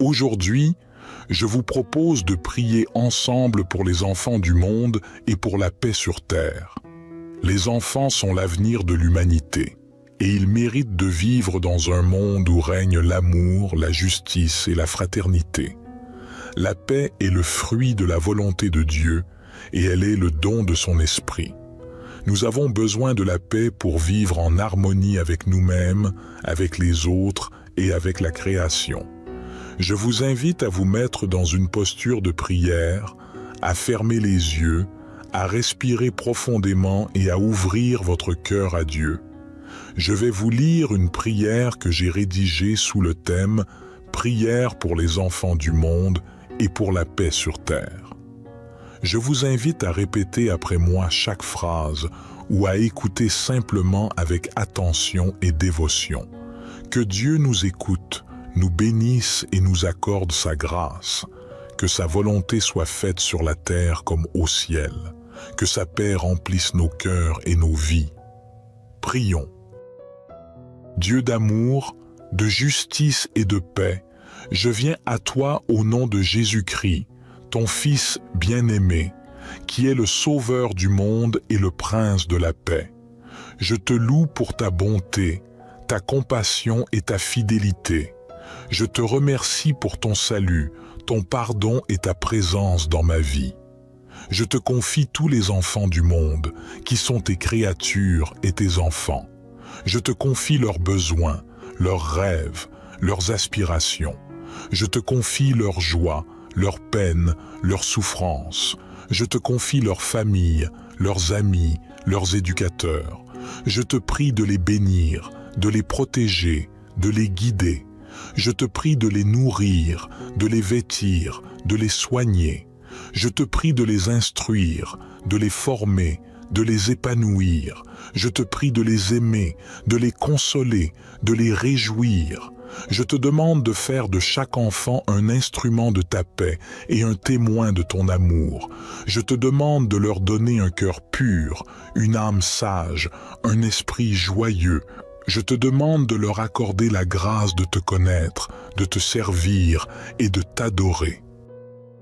Aujourd'hui, je vous propose de prier ensemble pour les enfants du monde et pour la paix sur terre. Les enfants sont l'avenir de l'humanité et ils méritent de vivre dans un monde où règne l'amour, la justice et la fraternité. La paix est le fruit de la volonté de Dieu et elle est le don de son esprit. Nous avons besoin de la paix pour vivre en harmonie avec nous-mêmes, avec les autres et avec la création. Je vous invite à vous mettre dans une posture de prière, à fermer les yeux, à respirer profondément et à ouvrir votre cœur à Dieu. Je vais vous lire une prière que j'ai rédigée sous le thème « Prière pour les enfants du monde et pour la paix sur terre ». Je vous invite à répéter après moi chaque phrase ou à écouter simplement avec attention et dévotion. Que Dieu nous écoute, nous bénisse et nous accorde sa grâce. Que sa volonté soit faite sur la terre comme au ciel. Que sa paix remplisse nos cœurs et nos vies. Prions. Dieu d'amour, de justice et de paix, je viens à toi au nom de Jésus-Christ, ton Fils bien-aimé, qui est le Sauveur du monde et le Prince de la paix. Je te loue pour ta bonté, ta compassion et ta fidélité. Je te remercie pour ton salut, ton pardon et ta présence dans ma vie. Je te confie tous les enfants du monde, qui sont tes créatures et tes enfants. Je te confie leurs besoins, leurs rêves, leurs aspirations. Je te confie leurs joies, leurs peines, leurs souffrances. Je te confie leurs familles, leurs amis, leurs éducateurs. Je te prie de les bénir, de les protéger, de les guider. Je te prie de les nourrir, de les vêtir, de les soigner. Je te prie de les instruire, de les former, de les épanouir. Je te prie de les aimer, de les consoler, de les réjouir. Je te demande de faire de chaque enfant un instrument de ta paix et un témoin de ton amour. Je te demande de leur donner un cœur pur, une âme sage, un esprit joyeux. Je te demande de leur accorder la grâce de te connaître, de te servir et de t'adorer.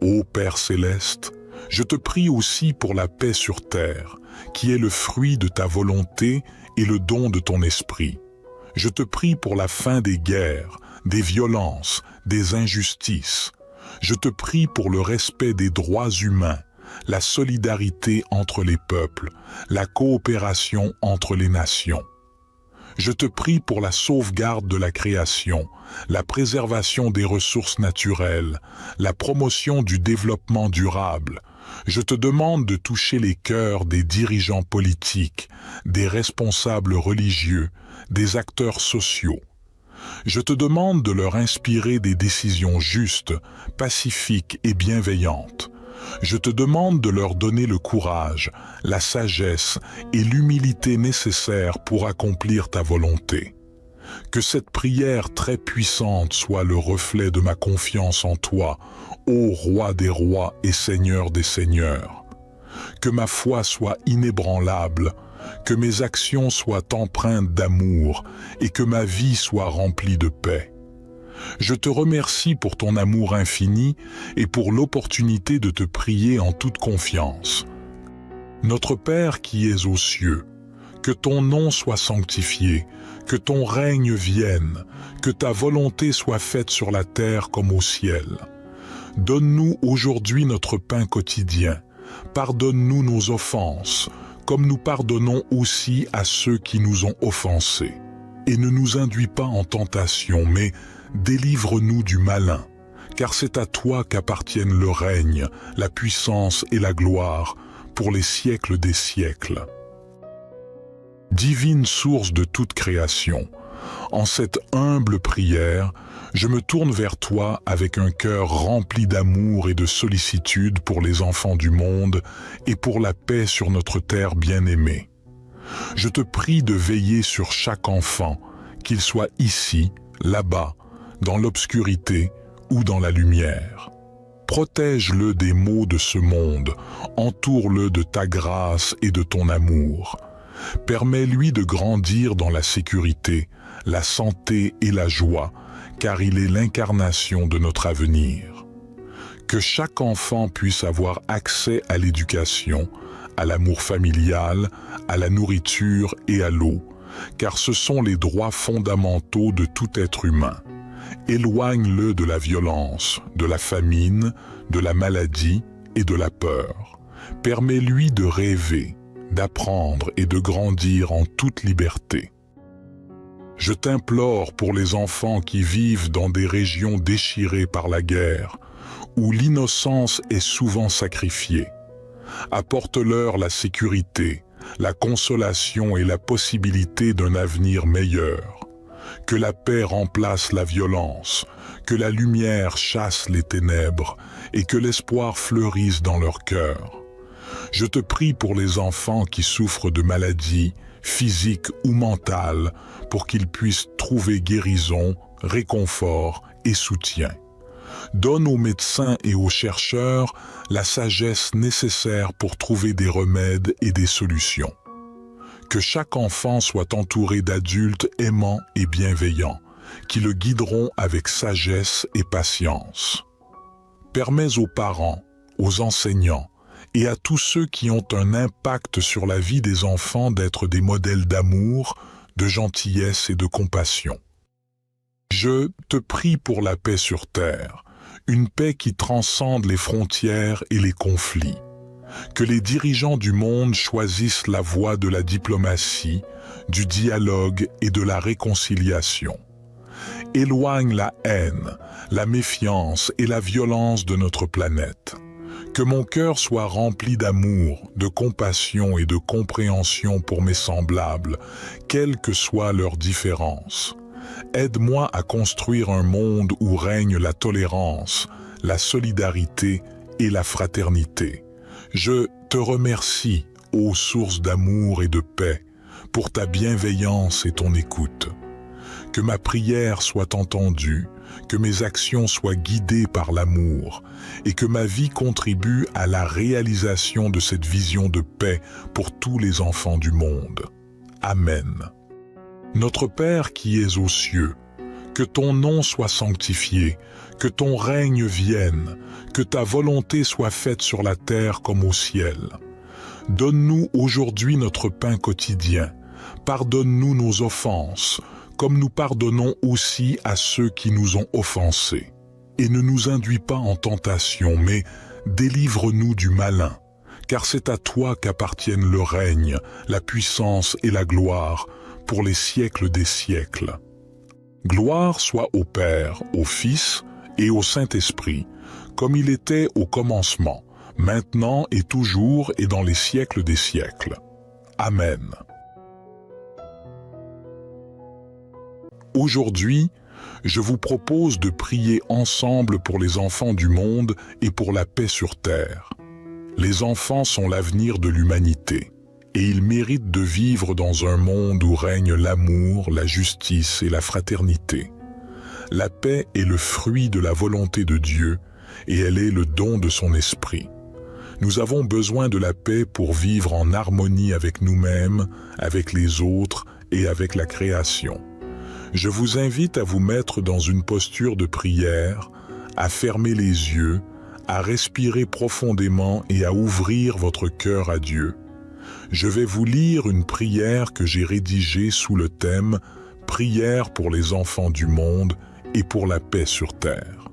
Ô Père céleste, je te prie aussi pour la paix sur terre, qui est le fruit de ta volonté et le don de ton esprit. Je te prie pour la fin des guerres, des violences, des injustices. Je te prie pour le respect des droits humains, la solidarité entre les peuples, la coopération entre les nations. Je te prie pour la sauvegarde de la création, la préservation des ressources naturelles, la promotion du développement durable. Je te demande de toucher les cœurs des dirigeants politiques, des responsables religieux, des acteurs sociaux. Je te demande de leur inspirer des décisions justes, pacifiques et bienveillantes. Je te demande de leur donner le courage, la sagesse et l'humilité nécessaires pour accomplir ta volonté. Que cette prière très puissante soit le reflet de ma confiance en toi, ô Roi des rois et Seigneur des seigneurs. Que ma foi soit inébranlable, que mes actions soient empreintes d'amour et que ma vie soit remplie de paix. Je te remercie pour ton amour infini et pour l'opportunité de te prier en toute confiance. Notre Père qui es aux cieux, que ton nom soit sanctifié, que ton règne vienne, que ta volonté soit faite sur la terre comme au ciel. Donne-nous aujourd'hui notre pain quotidien. Pardonne-nous nos offenses, comme nous pardonnons aussi à ceux qui nous ont offensés. Et ne nous induis pas en tentation, mais délivre-nous du malin, car c'est à toi qu'appartiennent le règne, la puissance et la gloire, pour les siècles des siècles. Divine source de toute création, en cette humble prière, je me tourne vers toi avec un cœur rempli d'amour et de sollicitude pour les enfants du monde et pour la paix sur notre terre bien-aimée. Je te prie de veiller sur chaque enfant, qu'il soit ici, là-bas, dans l'obscurité ou dans la lumière. Protège-le des maux de ce monde, entoure-le de ta grâce et de ton amour. Permets-lui de grandir dans la sécurité, la santé et la joie, car il est l'incarnation de notre avenir. Que chaque enfant puisse avoir accès à l'éducation, à l'amour familial, à la nourriture et à l'eau, car ce sont les droits fondamentaux de tout être humain. Éloigne-le de la violence, de la famine, de la maladie et de la peur. Permets-lui de rêver, d'apprendre et de grandir en toute liberté. Je t'implore pour les enfants qui vivent dans des régions déchirées par la guerre, où l'innocence est souvent sacrifiée. Apporte-leur la sécurité, la consolation et la possibilité d'un avenir meilleur. Que la paix remplace la violence, que la lumière chasse les ténèbres et que l'espoir fleurisse dans leur cœur. Je te prie pour les enfants qui souffrent de maladies, physiques ou mentales, pour qu'ils puissent trouver guérison, réconfort et soutien. Donne aux médecins et aux chercheurs la sagesse nécessaire pour trouver des remèdes et des solutions. Que chaque enfant soit entouré d'adultes aimants et bienveillants, qui le guideront avec sagesse et patience. Permets aux parents, aux enseignants et à tous ceux qui ont un impact sur la vie des enfants d'être des modèles d'amour, de gentillesse et de compassion. Je te prie pour la paix sur terre, une paix qui transcende les frontières et les conflits. Que les dirigeants du monde choisissent la voie de la diplomatie, du dialogue et de la réconciliation. Éloigne la haine, la méfiance et la violence de notre planète. Que mon cœur soit rempli d'amour, de compassion et de compréhension pour mes semblables, quelles que soient leurs différences. Aide-moi à construire un monde où règne la tolérance, la solidarité et la fraternité. Je te remercie, ô source d'amour et de paix, pour ta bienveillance et ton écoute. Que ma prière soit entendue, que mes actions soient guidées par l'amour et que ma vie contribue à la réalisation de cette vision de paix pour tous les enfants du monde. Amen. Notre Père qui es aux cieux, que ton nom soit sanctifié, que ton règne vienne, que ta volonté soit faite sur la terre comme au ciel. Donne-nous aujourd'hui notre pain quotidien. Pardonne-nous nos offenses, comme nous pardonnons aussi à ceux qui nous ont offensés. Et ne nous induis pas en tentation, mais délivre-nous du malin, car c'est à toi qu'appartiennent le règne, la puissance et la gloire, pour les siècles des siècles. Gloire soit au Père, au Fils et au Saint-Esprit, comme il était au commencement, maintenant et toujours et dans les siècles des siècles. Amen. Aujourd'hui, je vous propose de prier ensemble pour les enfants du monde et pour la paix sur terre. Les enfants sont l'avenir de l'humanité, et ils méritent de vivre dans un monde où règne l'amour, la justice et la fraternité. La paix est le fruit de la volonté de Dieu, et elle est le don de son esprit. Nous avons besoin de la paix pour vivre en harmonie avec nous-mêmes, avec les autres et avec la création. Je vous invite à vous mettre dans une posture de prière, à fermer les yeux, à respirer profondément et à ouvrir votre cœur à Dieu. Je vais vous lire une prière que j'ai rédigée sous le thème « Prière pour les enfants du monde et pour la paix sur terre ».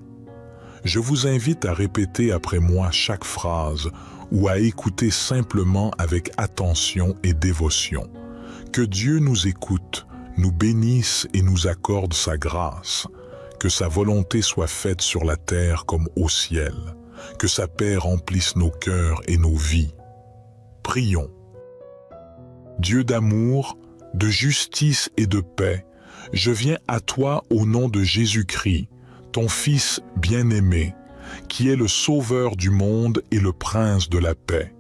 Je vous invite à répéter après moi chaque phrase ou à écouter simplement avec attention et dévotion. Que Dieu nous écoute, nous bénisse et nous accorde sa grâce, que sa volonté soit faite sur la terre comme au ciel, que sa paix remplisse nos cœurs et nos vies. Prions. Dieu d'amour, de justice et de paix, je viens à toi au nom de Jésus-Christ, ton Fils bien-aimé, qui est le Sauveur du monde et le Prince de la paix.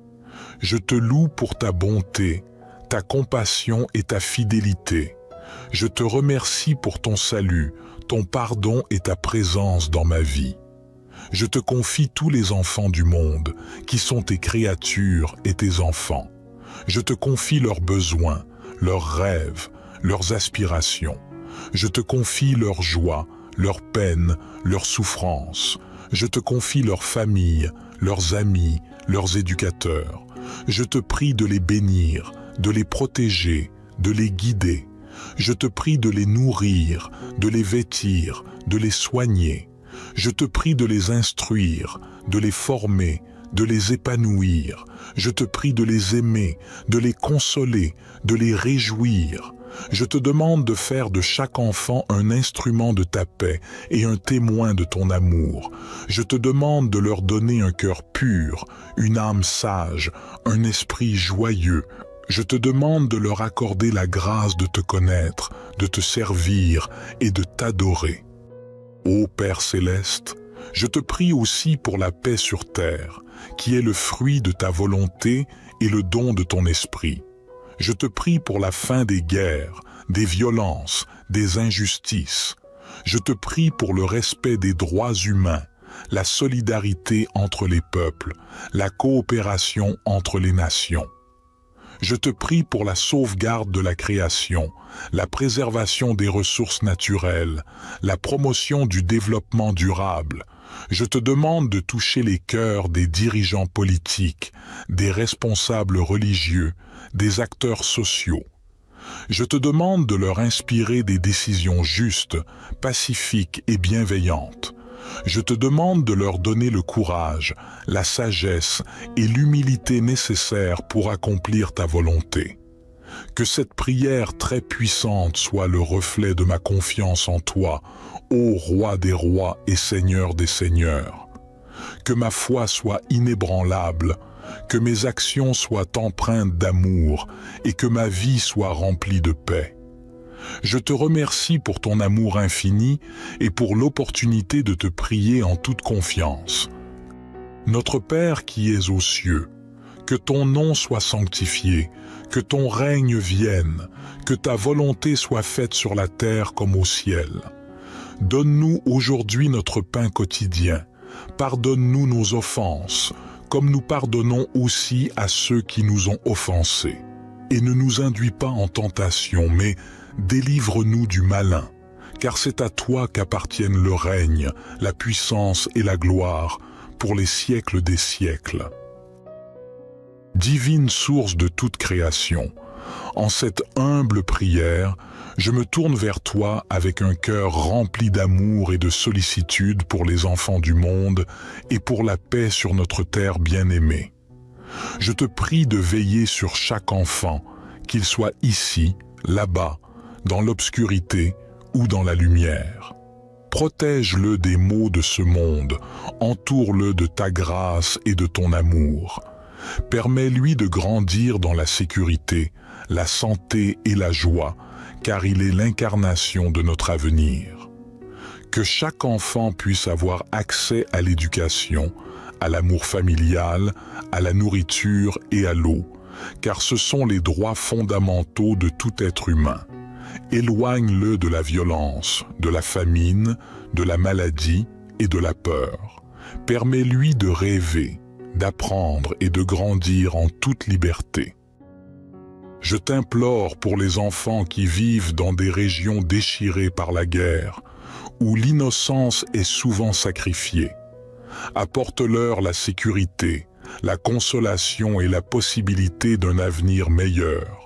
Je te loue pour ta bonté, ta compassion et ta fidélité. Je te remercie pour ton salut, ton pardon et ta présence dans ma vie. Je te confie tous les enfants du monde, qui sont tes créatures et tes enfants. Je te confie leurs besoins, leurs rêves, leurs aspirations. Je te confie leur joie, leurs peines, leurs souffrances. Je te confie leurs familles, leurs amis, leurs éducateurs. Je te prie de les bénir, de les protéger, de les guider. Je te prie de les nourrir, de les vêtir, de les soigner. Je te prie de les instruire, de les former, de les épanouir. Je te prie de les aimer, de les consoler, de les réjouir. Je te demande de faire de chaque enfant un instrument de ta paix et un témoin de ton amour. Je te demande de leur donner un cœur pur, une âme sage, un esprit joyeux. Je te demande de leur accorder la grâce de te connaître, de te servir et de t'adorer. Ô Père céleste, je te prie aussi pour la paix sur terre, qui est le fruit de ta volonté et le don de ton esprit. Je te prie pour la fin des guerres, des violences, des injustices. Je te prie pour le respect des droits humains, la solidarité entre les peuples, la coopération entre les nations. Je te prie pour la sauvegarde de la création, la préservation des ressources naturelles, la promotion du développement durable. Je te demande de toucher les cœurs des dirigeants politiques, des responsables religieux, des acteurs sociaux. Je te demande de leur inspirer des décisions justes, pacifiques et bienveillantes. Je te demande de leur donner le courage, la sagesse et l'humilité nécessaires pour accomplir ta volonté. Que cette prière très puissante soit le reflet de ma confiance en toi, ô Roi des rois et Seigneur des seigneurs. Que ma foi soit inébranlable, que mes actions soient empreintes d'amour et que ma vie soit remplie de paix. Je te remercie pour ton amour infini et pour l'opportunité de te prier en toute confiance. Notre Père qui es aux cieux, que ton nom soit sanctifié, que ton règne vienne, que ta volonté soit faite sur la terre comme au ciel. Donne-nous aujourd'hui notre pain quotidien. Pardonne-nous nos offenses, comme nous pardonnons aussi à ceux qui nous ont offensés. Et ne nous induis pas en tentation, mais délivre-nous du malin, car c'est à toi qu'appartiennent le règne, la puissance et la gloire, pour les siècles des siècles. Divine source de toute création, en cette humble prière, je me tourne vers toi avec un cœur rempli d'amour et de sollicitude pour les enfants du monde et pour la paix sur notre terre bien-aimée. Je te prie de veiller sur chaque enfant, qu'il soit ici, là-bas, dans l'obscurité ou dans la lumière. Protège-le des maux de ce monde, entoure-le de ta grâce et de ton amour. Permets-lui de grandir dans la sécurité, la santé et la joie, car il est l'incarnation de notre avenir. Que chaque enfant puisse avoir accès à l'éducation, à l'amour familial, à la nourriture et à l'eau, car ce sont les droits fondamentaux de tout être humain. Éloigne-le de la violence, de la famine, de la maladie et de la peur. Permets-lui de rêver, d'apprendre et de grandir en toute liberté. Je t'implore pour les enfants qui vivent dans des régions déchirées par la guerre, où l'innocence est souvent sacrifiée. Apporte-leur la sécurité, la consolation et la possibilité d'un avenir meilleur.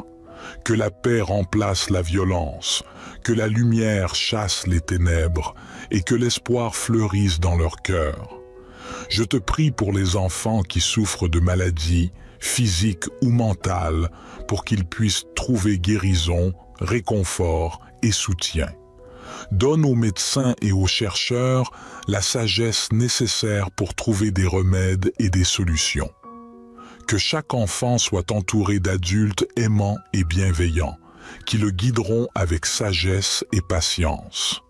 Que la paix remplace la violence, que la lumière chasse les ténèbres et que l'espoir fleurisse dans leur cœur. Je te prie pour les enfants qui souffrent de maladies, physiques ou mentales, pour qu'ils puissent trouver guérison, réconfort et soutien. Donne aux médecins et aux chercheurs la sagesse nécessaire pour trouver des remèdes et des solutions. Que chaque enfant soit entouré d'adultes aimants et bienveillants, qui le guideront avec sagesse et patience.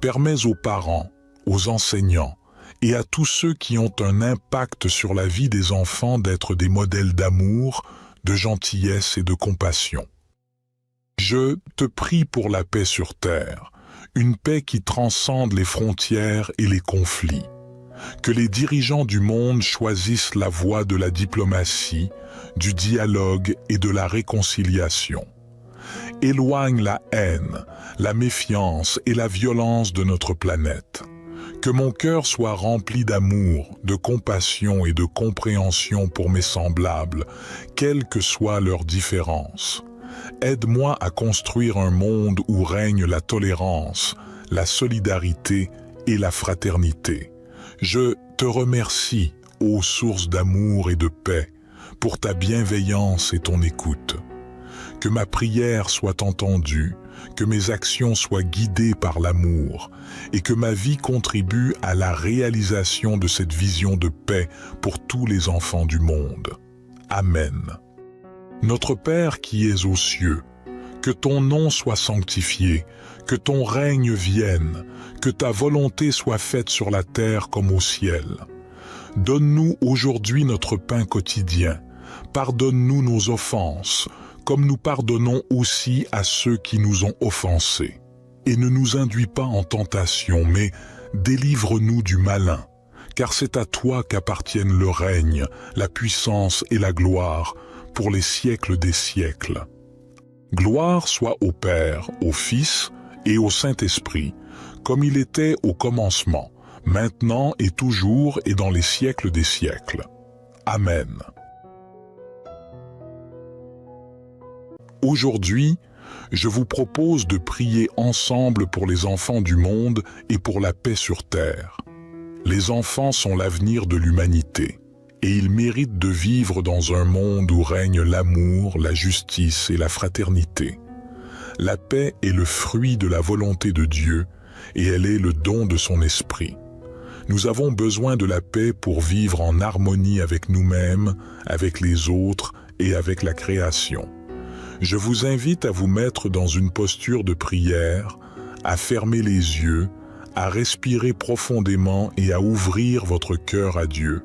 Permets aux parents, aux enseignants et à tous ceux qui ont un impact sur la vie des enfants d'être des modèles d'amour, de gentillesse et de compassion. Je te prie pour la paix sur terre, une paix qui transcende les frontières et les conflits. Que les dirigeants du monde choisissent la voie de la diplomatie, du dialogue et de la réconciliation. Éloigne la haine, la méfiance et la violence de notre planète. Que mon cœur soit rempli d'amour, de compassion et de compréhension pour mes semblables, quelles que soient leurs différences. Aide-moi à construire un monde où règne la tolérance, la solidarité et la fraternité. Je te remercie, ô source d'amour et de paix, pour ta bienveillance et ton écoute. Que ma prière soit entendue, que mes actions soient guidées par l'amour et que ma vie contribue à la réalisation de cette vision de paix pour tous les enfants du monde. Amen. Notre Père qui es aux cieux, que ton nom soit sanctifié, que ton règne vienne, que ta volonté soit faite sur la terre comme au ciel. Donne-nous aujourd'hui notre pain quotidien. Pardonne-nous nos offenses, comme nous pardonnons aussi à ceux qui nous ont offensés. Et ne nous induis pas en tentation, mais délivre-nous du malin, car c'est à toi qu'appartiennent le règne, la puissance et la gloire, pour les siècles des siècles. Gloire soit au Père, au Fils et au Saint-Esprit, comme il était au commencement, maintenant et toujours et dans les siècles des siècles. Amen. Aujourd'hui, je vous propose de prier ensemble pour les enfants du monde et pour la paix sur terre. Les enfants sont l'avenir de l'humanité, et ils méritent de vivre dans un monde où règne l'amour, la justice et la fraternité. La paix est le fruit de la volonté de Dieu, et elle est le don de son esprit. Nous avons besoin de la paix pour vivre en harmonie avec nous-mêmes, avec les autres et avec la création. Je vous invite à vous mettre dans une posture de prière, à fermer les yeux, à respirer profondément et à ouvrir votre cœur à Dieu.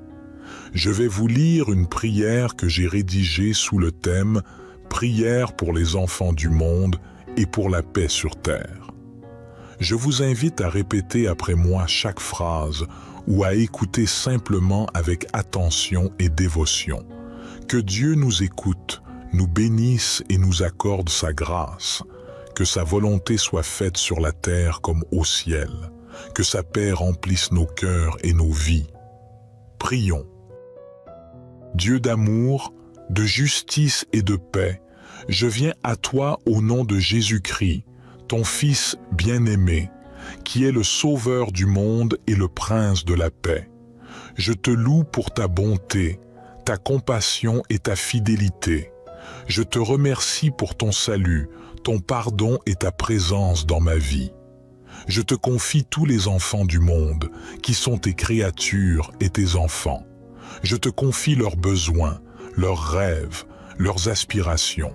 Je vais vous lire une prière que j'ai rédigée sous le thème « Prière pour les enfants du monde et pour la paix sur terre ». Je vous invite à répéter après moi chaque phrase ou à écouter simplement avec attention et dévotion. Que Dieu nous écoute, nous bénisse et nous accorde sa grâce, que sa volonté soit faite sur la terre comme au ciel, que sa paix remplisse nos cœurs et nos vies. Prions. Dieu d'amour, de justice et de paix, je viens à toi au nom de Jésus-Christ, ton Fils bien-aimé, qui est le Sauveur du monde et le Prince de la paix. Je te loue pour ta bonté, ta compassion et ta fidélité. Je te remercie pour ton salut, ton pardon et ta présence dans ma vie. Je te confie tous les enfants du monde, qui sont tes créatures et tes enfants. Je te confie leurs besoins, leurs rêves, leurs aspirations.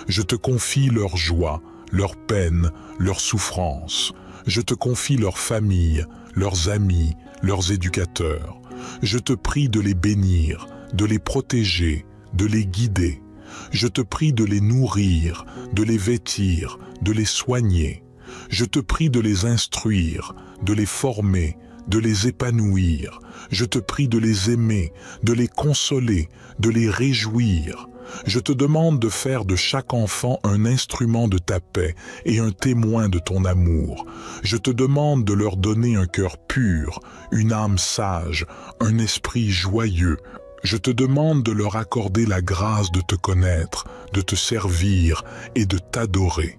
Je te confie leurs joies, leurs peines, leurs souffrances. Je te confie leurs familles, leurs amis, leurs éducateurs. Je te prie de les bénir, de les protéger, de les guider. Je te prie de les nourrir, de les vêtir, de les soigner. Je te prie de les instruire, de les former, de les épanouir. Je te prie de les aimer, de les consoler, de les réjouir. Je te demande de faire de chaque enfant un instrument de ta paix et un témoin de ton amour. Je te demande de leur donner un cœur pur, une âme sage, un esprit joyeux. Je te demande de leur accorder la grâce de te connaître, de te servir et de t'adorer.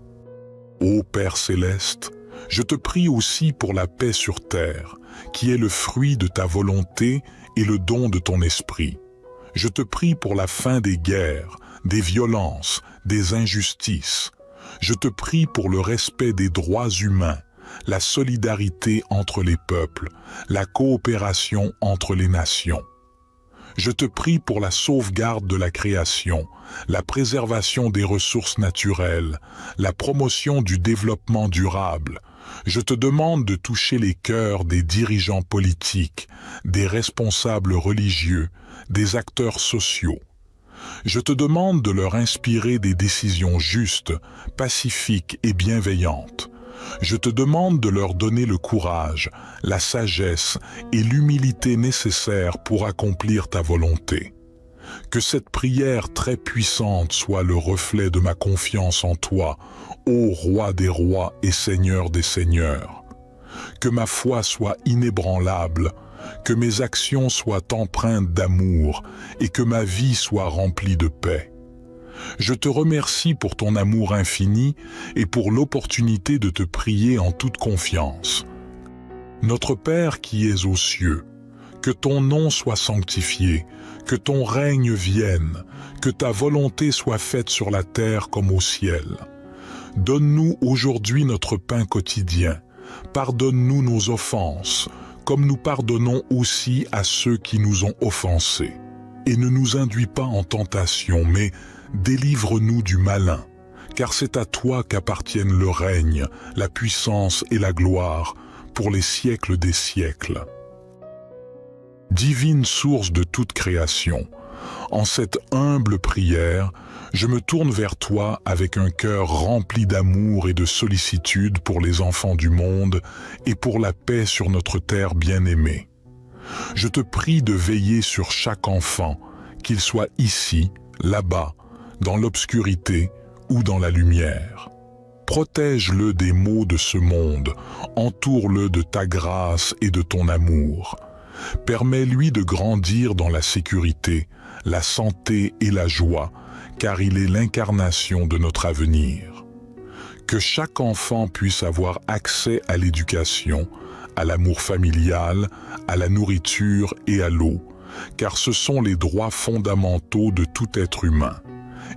Ô Père céleste, je te prie aussi pour la paix sur terre, qui est le fruit de ta volonté et le don de ton esprit. Je te prie pour la fin des guerres, des violences, des injustices. Je te prie pour le respect des droits humains, la solidarité entre les peuples, la coopération entre les nations. Je te prie pour la sauvegarde de la création, la préservation des ressources naturelles, la promotion du développement durable. Je te demande de toucher les cœurs des dirigeants politiques, des responsables religieux, des acteurs sociaux. Je te demande de leur inspirer des décisions justes, pacifiques et bienveillantes. Je te demande de leur donner le courage, la sagesse et l'humilité nécessaires pour accomplir ta volonté. Que cette prière très puissante soit le reflet de ma confiance en toi, ô Roi des rois et Seigneur des seigneurs. Que ma foi soit inébranlable, que mes actions soient empreintes d'amour et que ma vie soit remplie de paix. Je te remercie pour ton amour infini et pour l'opportunité de te prier en toute confiance. Notre Père qui es aux cieux, que ton nom soit sanctifié, que ton règne vienne, que ta volonté soit faite sur la terre comme au ciel. Donne-nous aujourd'hui notre pain quotidien. Pardonne-nous nos offenses, comme nous pardonnons aussi à ceux qui nous ont offensés. Et ne nous induis pas en tentation, mais délivre-nous du malin, car c'est à toi qu'appartiennent le règne, la puissance et la gloire, pour les siècles des siècles. Divine source de toute création, en cette humble prière, je me tourne vers toi avec un cœur rempli d'amour et de sollicitude pour les enfants du monde et pour la paix sur notre terre bien-aimée. Je te prie de veiller sur chaque enfant, qu'il soit ici, là-bas, dans l'obscurité ou dans la lumière. Protège-le des maux de ce monde, entoure-le de ta grâce et de ton amour. Permets-lui de grandir dans la sécurité, la santé et la joie, car il est l'incarnation de notre avenir. Que chaque enfant puisse avoir accès à l'éducation, à l'amour familial, à la nourriture et à l'eau, car ce sont les droits fondamentaux de tout être humain.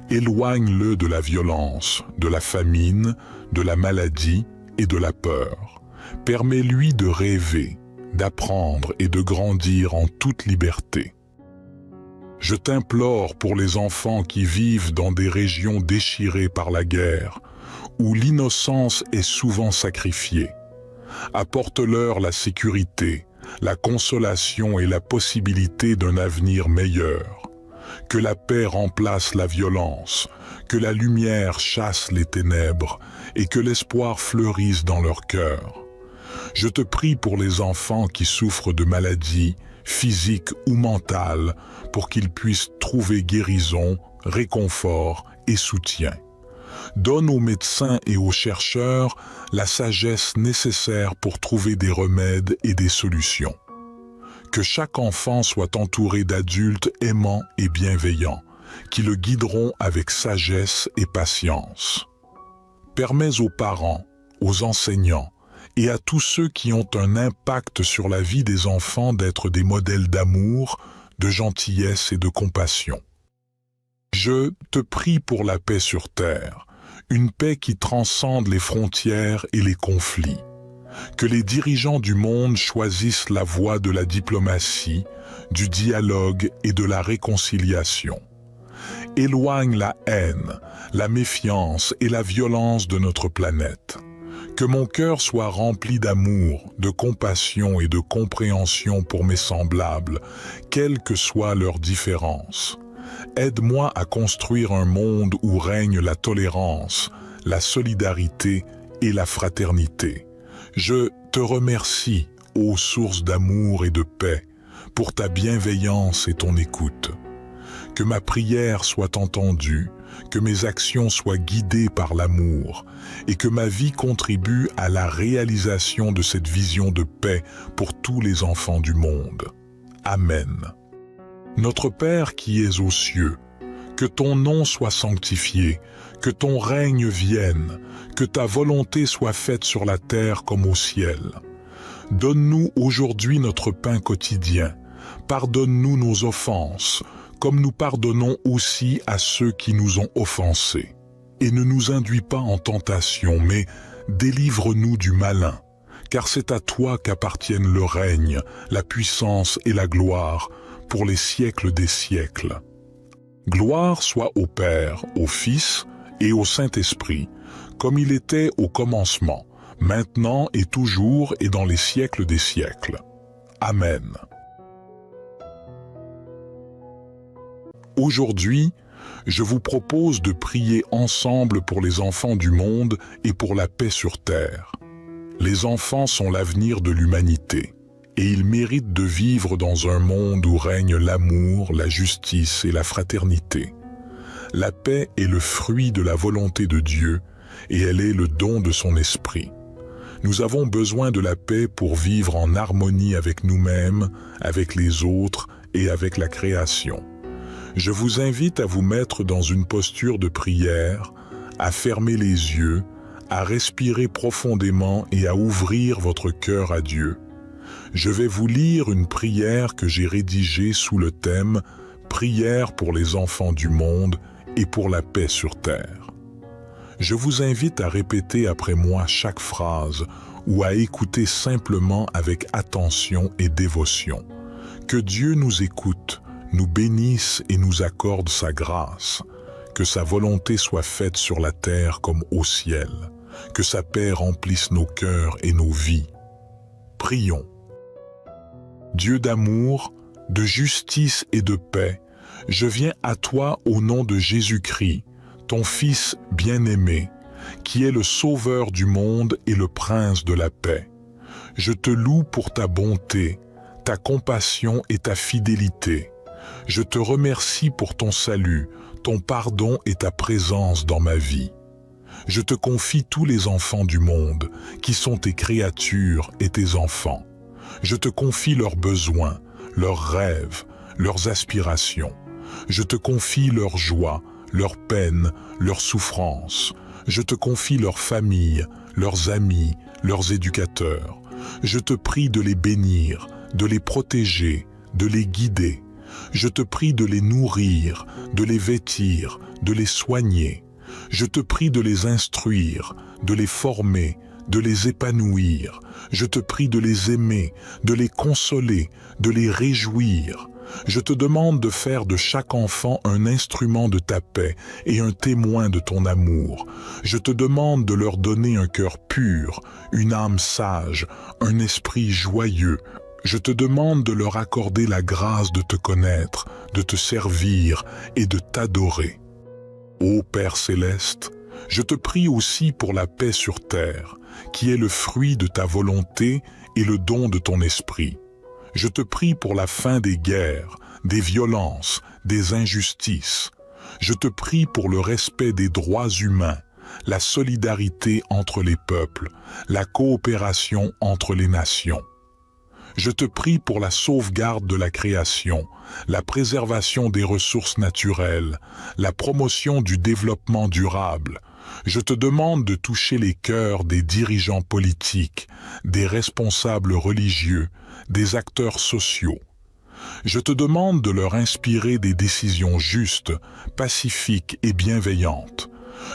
Éloigne-le de la violence, de la famine, de la maladie et de la peur. Permets-lui de rêver, d'apprendre et de grandir en toute liberté. Je t'implore pour les enfants qui vivent dans des régions déchirées par la guerre, où l'innocence est souvent sacrifiée. Apporte-leur la sécurité, la consolation et la possibilité d'un avenir meilleur. Que la paix remplace la violence, que la lumière chasse les ténèbres et que l'espoir fleurisse dans leur cœur. Je te prie pour les enfants qui souffrent de maladies, physiques ou mentales, pour qu'ils puissent trouver guérison, réconfort et soutien. Donne aux médecins et aux chercheurs la sagesse nécessaire pour trouver des remèdes et des solutions. Que chaque enfant soit entouré d'adultes aimants et bienveillants, qui le guideront avec sagesse et patience. Permets aux parents, aux enseignants et à tous ceux qui ont un impact sur la vie des enfants d'être des modèles d'amour, de gentillesse et de compassion. Je te prie pour la paix sur terre, une paix qui transcende les frontières et les conflits. Que les dirigeants du monde choisissent la voie de la diplomatie, du dialogue et de la réconciliation. Éloigne la haine, la méfiance et la violence de notre planète. Que mon cœur soit rempli d'amour, de compassion et de compréhension pour mes semblables, quelles que soient leurs différences. Aide-moi à construire un monde où règne la tolérance, la solidarité et la fraternité. Je te remercie, ô source d'amour et de paix, pour ta bienveillance et ton écoute. Que ma prière soit entendue, que mes actions soient guidées par l'amour et que ma vie contribue à la réalisation de cette vision de paix pour tous les enfants du monde. Amen. Notre Père qui es aux cieux, que ton nom soit sanctifié, que ton règne vienne, que ta volonté soit faite sur la terre comme au ciel. Donne-nous aujourd'hui notre pain quotidien. Pardonne-nous nos offenses, comme nous pardonnons aussi à ceux qui nous ont offensés. Et ne nous induis pas en tentation, mais délivre-nous du malin, car c'est à toi qu'appartiennent le règne, la puissance et la gloire, pour les siècles des siècles. Gloire soit au Père, au Fils et au Saint-Esprit, comme il était au commencement, maintenant et toujours et dans les siècles des siècles. Amen. Aujourd'hui, je vous propose de prier ensemble pour les enfants du monde et pour la paix sur terre. Les enfants sont l'avenir de l'humanité, et ils méritent de vivre dans un monde où règne l'amour, la justice et la fraternité. La paix est le fruit de la volonté de Dieu et elle est le don de son esprit. Nous avons besoin de la paix pour vivre en harmonie avec nous-mêmes, avec les autres et avec la création. Je vous invite à vous mettre dans une posture de prière, à fermer les yeux, à respirer profondément et à ouvrir votre cœur à Dieu. Je vais vous lire une prière que j'ai rédigée sous le thème « Prière pour les enfants du monde et pour la paix sur terre ». Je vous invite à répéter après moi chaque phrase ou à écouter simplement avec attention et dévotion. Que Dieu nous écoute, nous bénisse et nous accorde sa grâce. Que sa volonté soit faite sur la terre comme au ciel. Que sa paix remplisse nos cœurs et nos vies. Prions. Dieu d'amour, de justice et de paix, je viens à toi au nom de Jésus-Christ, ton Fils bien-aimé, qui est le Sauveur du monde et le Prince de la paix. Je te loue pour ta bonté, ta compassion et ta fidélité. Je te remercie pour ton salut, ton pardon et ta présence dans ma vie. Je te confie tous les enfants du monde, qui sont tes créatures et tes enfants. Je te confie leurs besoins, leurs rêves, leurs aspirations. Je te confie leurs joies, leurs peines, leurs souffrances. Je te confie leurs familles, leurs amis, leurs éducateurs. Je te prie de les bénir, de les protéger, de les guider. Je te prie de les nourrir, de les vêtir, de les soigner. Je te prie de les instruire, de les former, de les épanouir. Je te prie de les aimer, de les consoler, de les réjouir. Je te demande de faire de chaque enfant un instrument de ta paix et un témoin de ton amour. Je te demande de leur donner un cœur pur, une âme sage, un esprit joyeux. Je te demande de leur accorder la grâce de te connaître, de te servir et de t'adorer. Ô Père céleste, je te prie aussi pour la paix sur terre, qui est le fruit de ta volonté et le don de ton esprit. Je te prie pour la fin des guerres, des violences, des injustices. Je te prie pour le respect des droits humains, la solidarité entre les peuples, la coopération entre les nations. Je te prie pour la sauvegarde de la création, la préservation des ressources naturelles, la promotion du développement durable. Je te demande de toucher les cœurs des dirigeants politiques, des responsables religieux, des acteurs sociaux. Je te demande de leur inspirer des décisions justes, pacifiques et bienveillantes.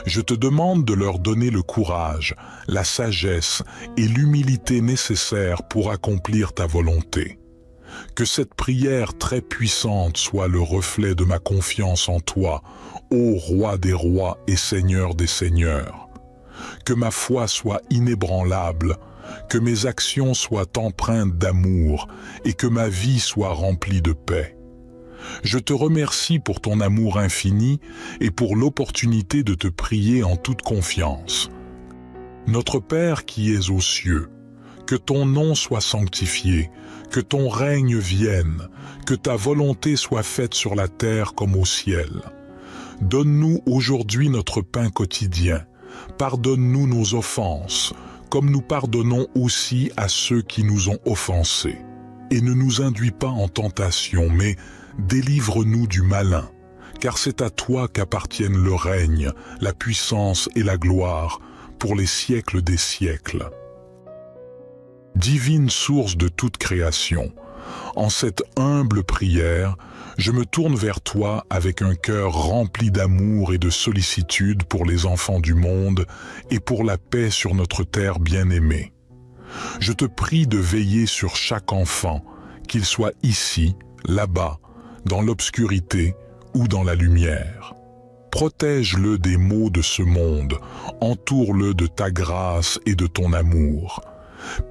Je te demande de leur donner le courage, la sagesse et l'humilité nécessaires pour accomplir ta volonté. Que cette prière très puissante soit le reflet de ma confiance en toi, ô Roi des rois et Seigneur des seigneurs. Que ma foi soit inébranlable, que mes actions soient empreintes d'amour et que ma vie soit remplie de paix. Je te remercie pour ton amour infini et pour l'opportunité de te prier en toute confiance. Notre Père qui es aux cieux, que ton nom soit sanctifié, que ton règne vienne, que ta volonté soit faite sur la terre comme au ciel. Donne-nous aujourd'hui notre pain quotidien. Pardonne-nous nos offenses, comme nous pardonnons aussi à ceux qui nous ont offensés. Et ne nous induis pas en tentation, mais délivre-nous du malin, car c'est à toi qu'appartiennent le règne, la puissance et la gloire, pour les siècles des siècles. Divine source de toute création, en cette humble prière, je me tourne vers toi avec un cœur rempli d'amour et de sollicitude pour les enfants du monde et pour la paix sur notre terre bien-aimée. Je te prie de veiller sur chaque enfant, qu'il soit ici, là-bas, dans l'obscurité ou dans la lumière. Protège-le des maux de ce monde, entoure-le de ta grâce et de ton amour.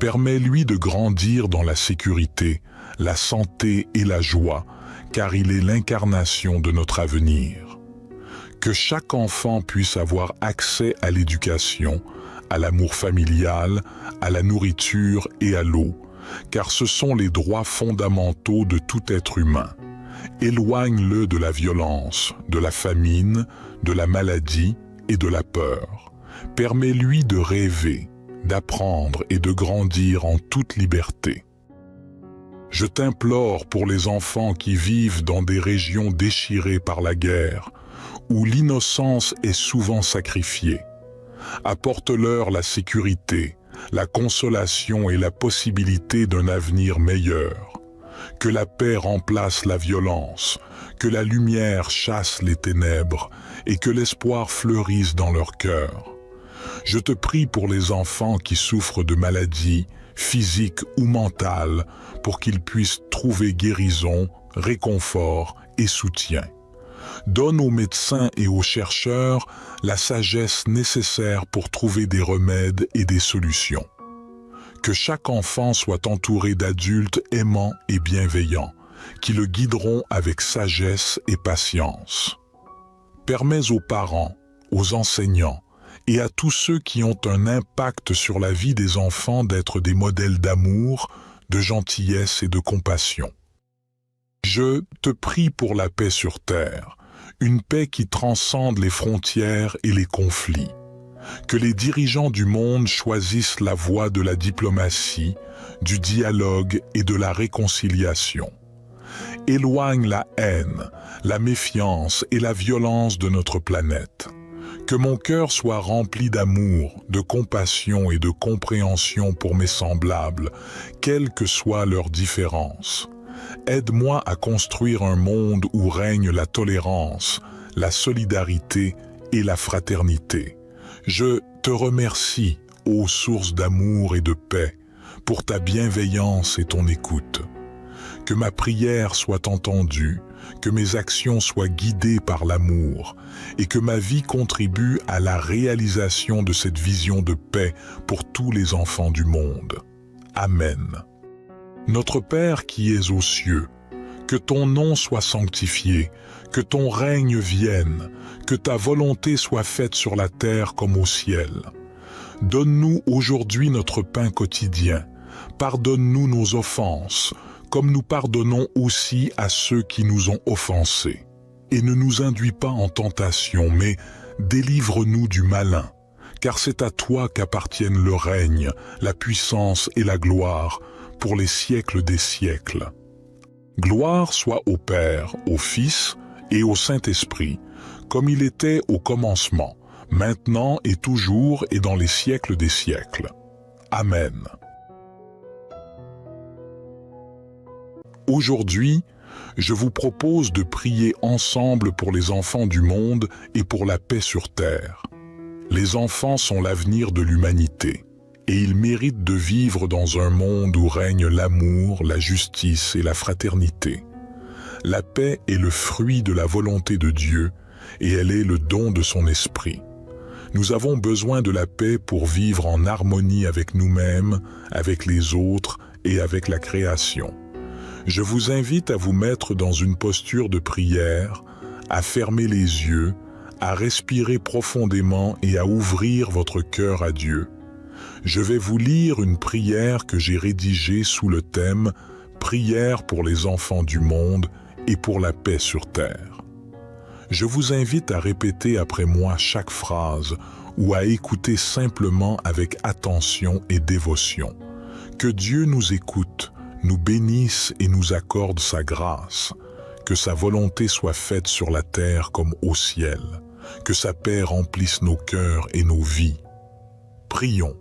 Permets-lui de grandir dans la sécurité, la santé et la joie, car il est l'incarnation de notre avenir. Que chaque enfant puisse avoir accès à l'éducation, à l'amour familial, à la nourriture et à l'eau, car ce sont les droits fondamentaux de tout être humain. Éloigne-le de la violence, de la famine, de la maladie et de la peur. Permets-lui de rêver, d'apprendre et de grandir en toute liberté. Je t'implore pour les enfants qui vivent dans des régions déchirées par la guerre, où l'innocence est souvent sacrifiée. Apporte-leur la sécurité, la consolation et la possibilité d'un avenir meilleur. Que la paix remplace la violence, que la lumière chasse les ténèbres et que l'espoir fleurisse dans leur cœur. Je te prie pour les enfants qui souffrent de maladies, physiques ou mentales, pour qu'ils puissent trouver guérison, réconfort et soutien. Donne aux médecins et aux chercheurs la sagesse nécessaire pour trouver des remèdes et des solutions. Que chaque enfant soit entouré d'adultes aimants et bienveillants, qui le guideront avec sagesse et patience. Permets aux parents, aux enseignants et à tous ceux qui ont un impact sur la vie des enfants d'être des modèles d'amour, de gentillesse et de compassion. Je te prie pour la paix sur terre, une paix qui transcende les frontières et les conflits. Que les dirigeants du monde choisissent la voie de la diplomatie, du dialogue et de la réconciliation. Éloigne la haine, la méfiance et la violence de notre planète. Que mon cœur soit rempli d'amour, de compassion et de compréhension pour mes semblables, quelles que soient leurs différences. Aide-moi à construire un monde où règne la tolérance, la solidarité et la fraternité. Je te remercie, ô source d'amour et de paix, pour ta bienveillance et ton écoute. Que ma prière soit entendue, que mes actions soient guidées par l'amour et que ma vie contribue à la réalisation de cette vision de paix pour tous les enfants du monde. Amen. Notre Père qui es aux cieux, que ton nom soit sanctifié, que ton règne vienne, que ta volonté soit faite sur la terre comme au ciel. Donne-nous aujourd'hui notre pain quotidien. Pardonne-nous nos offenses, comme nous pardonnons aussi à ceux qui nous ont offensés. Et ne nous induis pas en tentation, mais délivre-nous du malin, car c'est à toi qu'appartiennent le règne, la puissance et la gloire, pour les siècles des siècles. Gloire soit au Père, au Fils et au Saint-Esprit, comme il était au commencement, maintenant et toujours et dans les siècles des siècles. Amen. Aujourd'hui, je vous propose de prier ensemble pour les enfants du monde et pour la paix sur terre. Les enfants sont l'avenir de l'humanité, et ils méritent de vivre dans un monde où règne l'amour, la justice et la fraternité. La paix est le fruit de la volonté de Dieu, et elle est le don de son esprit. Nous avons besoin de la paix pour vivre en harmonie avec nous-mêmes, avec les autres et avec la création. Je vous invite à vous mettre dans une posture de prière, à fermer les yeux, à respirer profondément et à ouvrir votre cœur à Dieu. Je vais vous lire une prière que j'ai rédigée sous le thème « Prière pour les enfants du monde et pour la paix sur terre ». Je vous invite à répéter après moi chaque phrase ou à écouter simplement avec attention et dévotion. Que Dieu nous écoute, nous bénisse et nous accorde sa grâce, que sa volonté soit faite sur la terre comme au ciel, que sa paix remplisse nos cœurs et nos vies. Prions.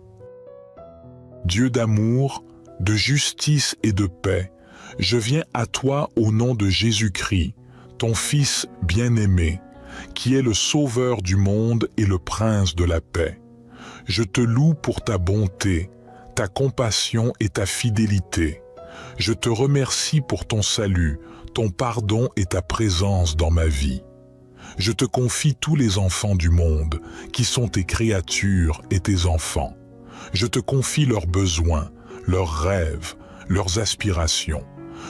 Dieu d'amour, de justice et de paix, je viens à toi au nom de Jésus-Christ, ton Fils bien-aimé, qui est le Sauveur du monde et le Prince de la paix. Je te loue pour ta bonté, ta compassion et ta fidélité. Je te remercie pour ton salut, ton pardon et ta présence dans ma vie. Je te confie tous les enfants du monde, qui sont tes créatures et tes enfants. Je te confie leurs besoins, leurs rêves, leurs aspirations.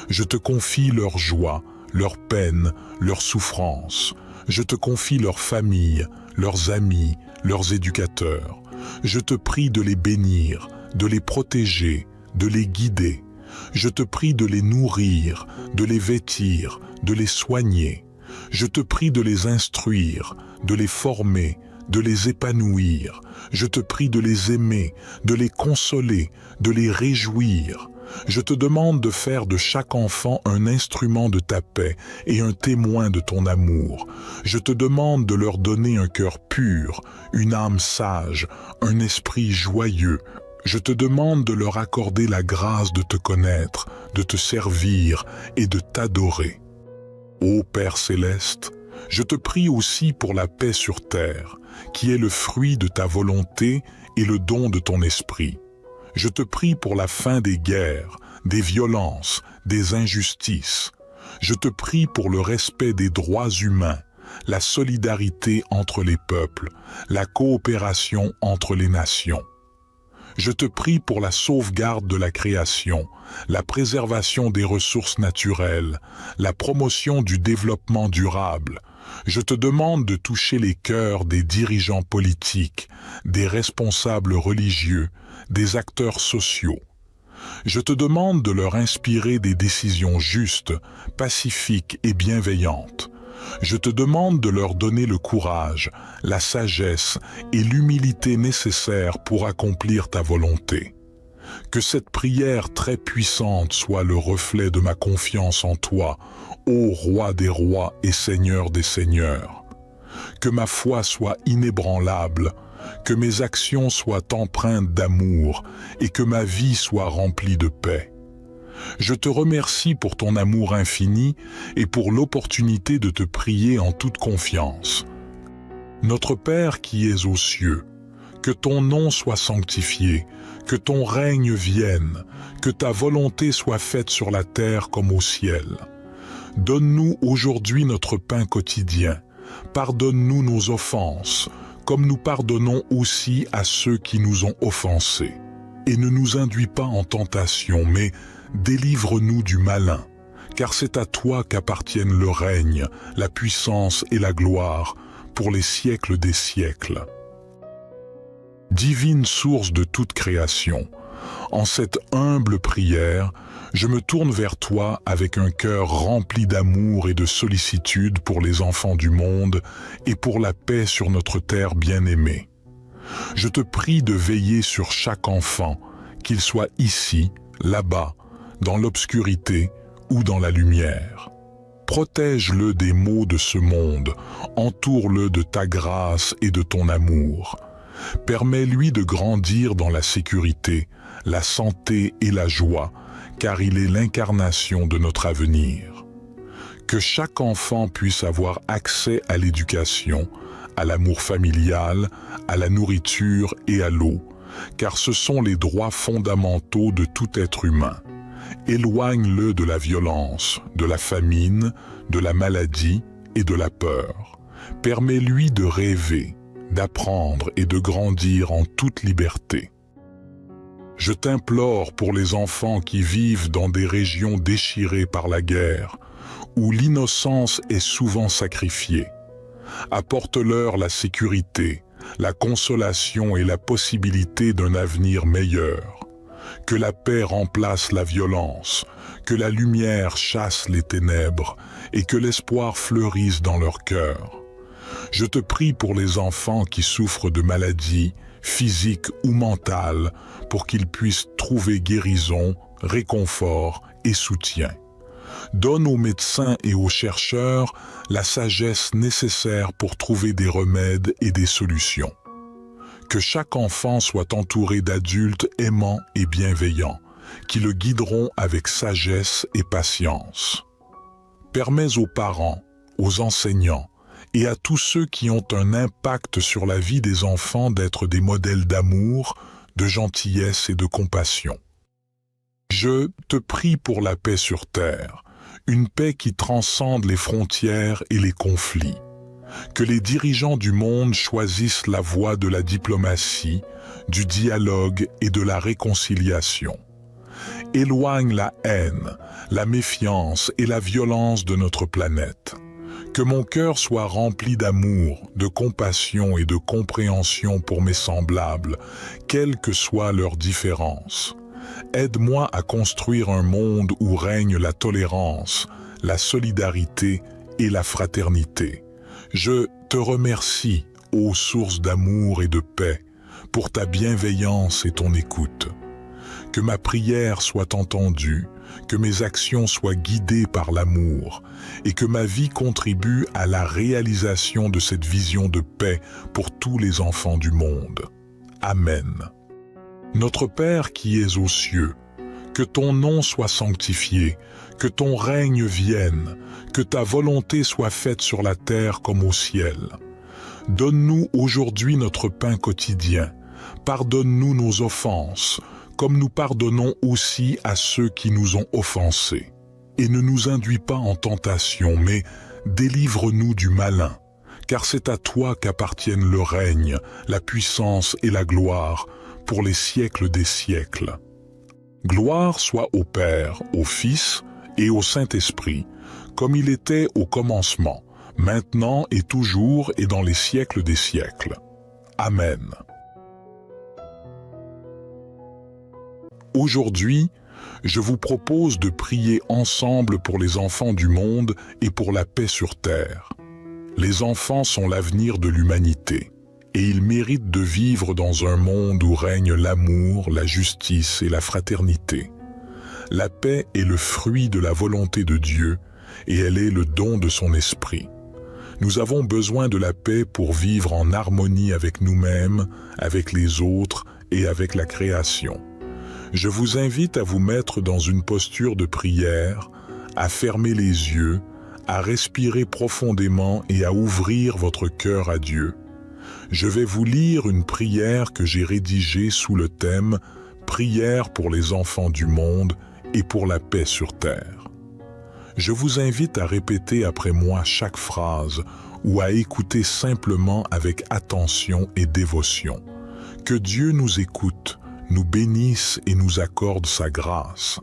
Je te confie leurs joies, leurs peines, leurs souffrances. Je te confie leurs familles, leurs amis, leurs éducateurs. Je te prie de les bénir, de les protéger, de les guider, Je te prie de les nourrir, de les vêtir, de les soigner. Je te prie de les instruire, de les former, de les épanouir. Je te prie de les aimer, de les consoler, de les réjouir. Je te demande de faire de chaque enfant un instrument de ta paix et un témoin de ton amour. Je te demande de leur donner un cœur pur, une âme sage, un esprit joyeux. Je te demande de leur accorder la grâce de te connaître, de te servir et de t'adorer. Ô Père céleste, je te prie aussi pour la paix sur terre, qui est le fruit de ta volonté et le don de ton esprit. Je te prie pour la fin des guerres, des violences, des injustices. Je te prie pour le respect des droits humains, la solidarité entre les peuples, la coopération entre les nations. Je te prie pour la sauvegarde de la création, la préservation des ressources naturelles, la promotion du développement durable. Je te demande de toucher les cœurs des dirigeants politiques, des responsables religieux, des acteurs sociaux. Je te demande de leur inspirer des décisions justes, pacifiques et bienveillantes. Je te demande de leur donner le courage, la sagesse et l'humilité nécessaires pour accomplir ta volonté. Que cette prière très puissante soit le reflet de ma confiance en toi, ô Roi des rois et Seigneur des seigneurs. Que ma foi soit inébranlable, que mes actions soient empreintes d'amour et que ma vie soit remplie de paix. Je te remercie pour ton amour infini et pour l'opportunité de te prier en toute confiance. Notre Père qui es aux cieux, que ton nom soit sanctifié, que ton règne vienne, que ta volonté soit faite sur la terre comme au ciel. Donne-nous aujourd'hui notre pain quotidien. Pardonne-nous nos offenses, comme nous pardonnons aussi à ceux qui nous ont offensés. Et ne nous induis pas en tentation, mais délivre-nous du malin, car c'est à toi qu'appartiennent le règne, la puissance et la gloire, pour les siècles des siècles. Divine source de toute création, en cette humble prière, je me tourne vers toi avec un cœur rempli d'amour et de sollicitude pour les enfants du monde et pour la paix sur notre terre bien-aimée. Je te prie de veiller sur chaque enfant, qu'il soit ici, là-bas, dans l'obscurité ou dans la lumière. Protège-le des maux de ce monde, entoure-le de ta grâce et de ton amour. Permets-lui de grandir dans la sécurité, la santé et la joie, car il est l'incarnation de notre avenir. Que chaque enfant puisse avoir accès à l'éducation, à l'amour familial, à la nourriture et à l'eau, car ce sont les droits fondamentaux de tout être humain. Éloigne-le de la violence, de la famine, de la maladie et de la peur. Permets-lui de rêver, d'apprendre et de grandir en toute liberté. Je t'implore pour les enfants qui vivent dans des régions déchirées par la guerre, où l'innocence est souvent sacrifiée. Apporte-leur la sécurité, la consolation et la possibilité d'un avenir meilleur. Que la paix remplace la violence, que la lumière chasse les ténèbres et que l'espoir fleurisse dans leur cœur. Je te prie pour les enfants qui souffrent de maladies, physiques ou mentales, pour qu'ils puissent trouver guérison, réconfort et soutien. Donne aux médecins et aux chercheurs la sagesse nécessaire pour trouver des remèdes et des solutions. Que chaque enfant soit entouré d'adultes aimants et bienveillants, qui le guideront avec sagesse et patience. Permets aux parents, aux enseignants et à tous ceux qui ont un impact sur la vie des enfants d'être des modèles d'amour, de gentillesse et de compassion. Je te prie pour la paix sur terre, une paix qui transcende les frontières et les conflits. Que les dirigeants du monde choisissent la voie de la diplomatie, du dialogue et de la réconciliation. Éloigne la haine, la méfiance et la violence de notre planète. Que mon cœur soit rempli d'amour, de compassion et de compréhension pour mes semblables, quelles que soient leurs différences. Aide-moi à construire un monde où règne la tolérance, la solidarité et la fraternité. Je te remercie, ô source d'amour et de paix, pour ta bienveillance et ton écoute. Que ma prière soit entendue, que mes actions soient guidées par l'amour et que ma vie contribue à la réalisation de cette vision de paix pour tous les enfants du monde. Amen. Notre Père qui es aux cieux, que ton nom soit sanctifié, que ton règne vienne, que ta volonté soit faite sur la terre comme au ciel. Donne-nous aujourd'hui notre pain quotidien. Pardonne-nous nos offenses, comme nous pardonnons aussi à ceux qui nous ont offensés. Et ne nous induis pas en tentation, mais délivre-nous du malin, car c'est à toi qu'appartiennent le règne, la puissance et la gloire, pour les siècles des siècles. Gloire soit au Père, au Fils et au Saint-Esprit, comme il était au commencement, maintenant et toujours et dans les siècles des siècles. Amen. Aujourd'hui, je vous propose de prier ensemble pour les enfants du monde et pour la paix sur terre. Les enfants sont l'avenir de l'humanité, et ils méritent de vivre dans un monde où règne l'amour, la justice et la fraternité. La paix est le fruit de la volonté de Dieu, et elle est le don de son esprit. Nous avons besoin de la paix pour vivre en harmonie avec nous-mêmes, avec les autres et avec la création. Je vous invite à vous mettre dans une posture de prière, à fermer les yeux, à respirer profondément et à ouvrir votre cœur à Dieu. Je vais vous lire une prière que j'ai rédigée sous le thème « Prière pour les enfants du monde et pour la paix sur terre ». Je vous invite à répéter après moi chaque phrase ou à écouter simplement avec attention et dévotion. Que Dieu nous écoute, nous bénisse et nous accorde sa grâce,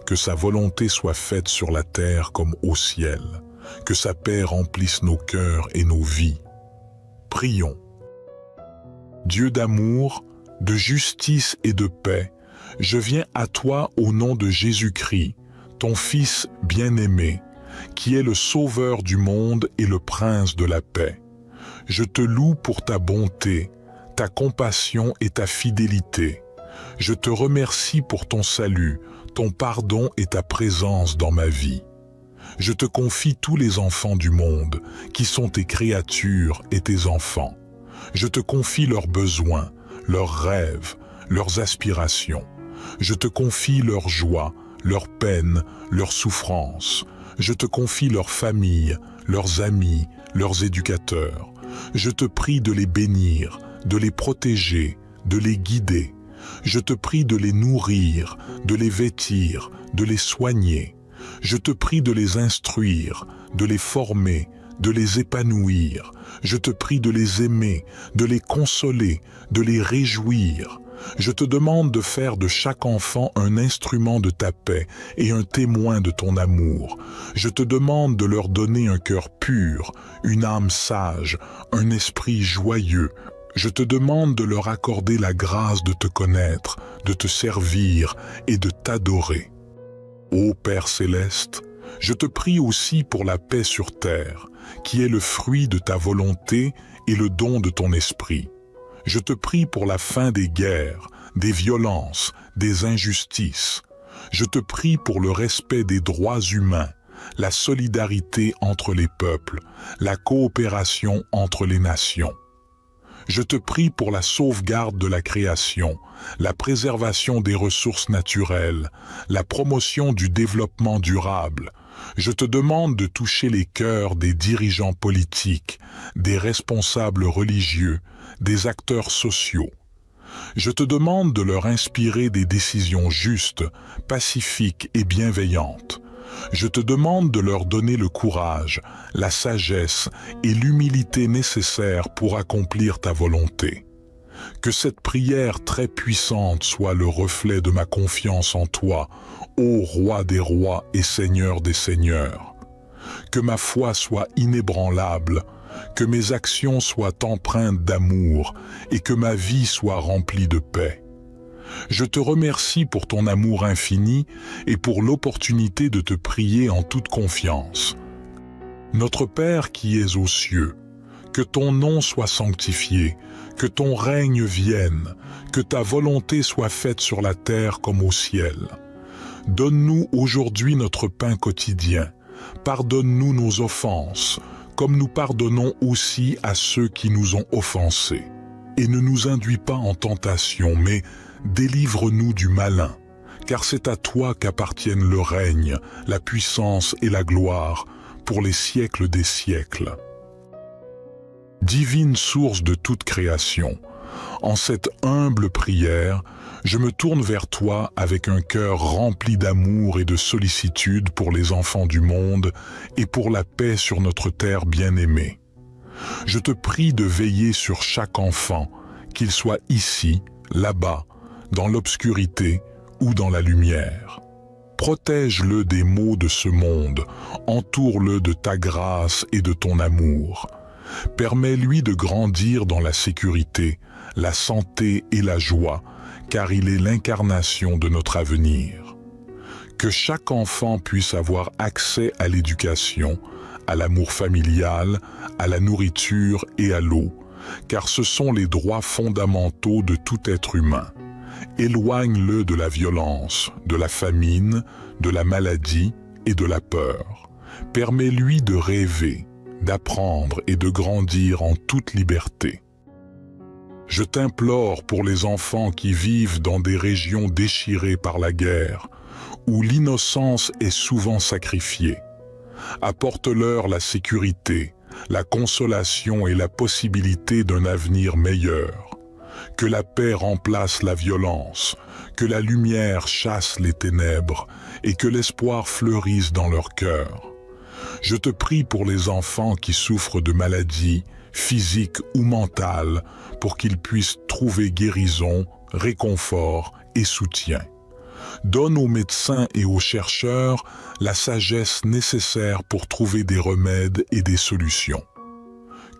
que sa volonté soit faite sur la terre comme au ciel, que sa paix remplisse nos cœurs et nos vies. Prions. Dieu d'amour, de justice et de paix, je viens à toi au nom de Jésus-Christ, ton Fils bien-aimé, qui est le Sauveur du monde et le Prince de la paix. Je te loue pour ta bonté, ta compassion et ta fidélité. Je te remercie pour ton salut, ton pardon et ta présence dans ma vie. Je te confie tous les enfants du monde, qui sont tes créatures et tes enfants. Je te confie leurs besoins, leurs rêves, leurs aspirations. Je te confie leurs joies, leurs peines, leurs souffrances. Je te confie leurs familles, leurs amis, leurs éducateurs. Je te prie de les bénir, de les protéger, de les guider. Je te prie de les nourrir, de les vêtir, de les soigner. Je te prie de les instruire, de les former, de les épanouir. Je te prie de les aimer, de les consoler, de les réjouir. Je te demande de faire de chaque enfant un instrument de ta paix et un témoin de ton amour. Je te demande de leur donner un cœur pur, une âme sage, un esprit joyeux. Je te demande de leur accorder la grâce de te connaître, de te servir et de t'adorer. Ô Père céleste, je te prie aussi pour la paix sur terre, qui est le fruit de ta volonté et le don de ton esprit. Je te prie pour la fin des guerres, des violences, des injustices. Je te prie pour le respect des droits humains, la solidarité entre les peuples, la coopération entre les nations. Je te prie pour la sauvegarde de la création, la préservation des ressources naturelles, la promotion du développement durable. Je te demande de toucher les cœurs des dirigeants politiques, des responsables religieux, des acteurs sociaux. Je te demande de leur inspirer des décisions justes, pacifiques et bienveillantes. Je te demande de leur donner le courage, la sagesse et l'humilité nécessaires pour accomplir ta volonté. Que cette prière très puissante soit le reflet de ma confiance en toi, ô Roi des rois et Seigneur des seigneurs. Que ma foi soit inébranlable, que mes actions soient empreintes d'amour et que ma vie soit remplie de paix. Je te remercie pour ton amour infini et pour l'opportunité de te prier en toute confiance. Notre Père qui es aux cieux, que ton nom soit sanctifié, que ton règne vienne, que ta volonté soit faite sur la terre comme au ciel. Donne-nous aujourd'hui notre pain quotidien. Pardonne-nous nos offenses, comme nous pardonnons aussi à ceux qui nous ont offensés. Et ne nous induis pas en tentation, mais délivre-nous du malin, car c'est à toi qu'appartiennent le règne, la puissance et la gloire, pour les siècles des siècles. Divine source de toute création, en cette humble prière, je me tourne vers toi avec un cœur rempli d'amour et de sollicitude pour les enfants du monde et pour la paix sur notre terre bien-aimée. Je te prie de veiller sur chaque enfant, qu'il soit ici, là-bas, dans l'obscurité ou dans la lumière. Protège-le des maux de ce monde, entoure-le de ta grâce et de ton amour. Permets-lui de grandir dans la sécurité, la santé et la joie, car il est l'incarnation de notre avenir. Que chaque enfant puisse avoir accès à l'éducation, à l'amour familial, à la nourriture et à l'eau, car ce sont les droits fondamentaux de tout être humain. Éloigne-le de la violence, de la famine, de la maladie et de la peur. Permets-lui de rêver, d'apprendre et de grandir en toute liberté. Je t'implore pour les enfants qui vivent dans des régions déchirées par la guerre, où l'innocence est souvent sacrifiée. Apporte-leur la sécurité, la consolation et la possibilité d'un avenir meilleur. Que la paix remplace la violence, que la lumière chasse les ténèbres et que l'espoir fleurisse dans leur cœur. Je te prie pour les enfants qui souffrent de maladies, physiques ou mentales, pour qu'ils puissent trouver guérison, réconfort et soutien. Donne aux médecins et aux chercheurs la sagesse nécessaire pour trouver des remèdes et des solutions.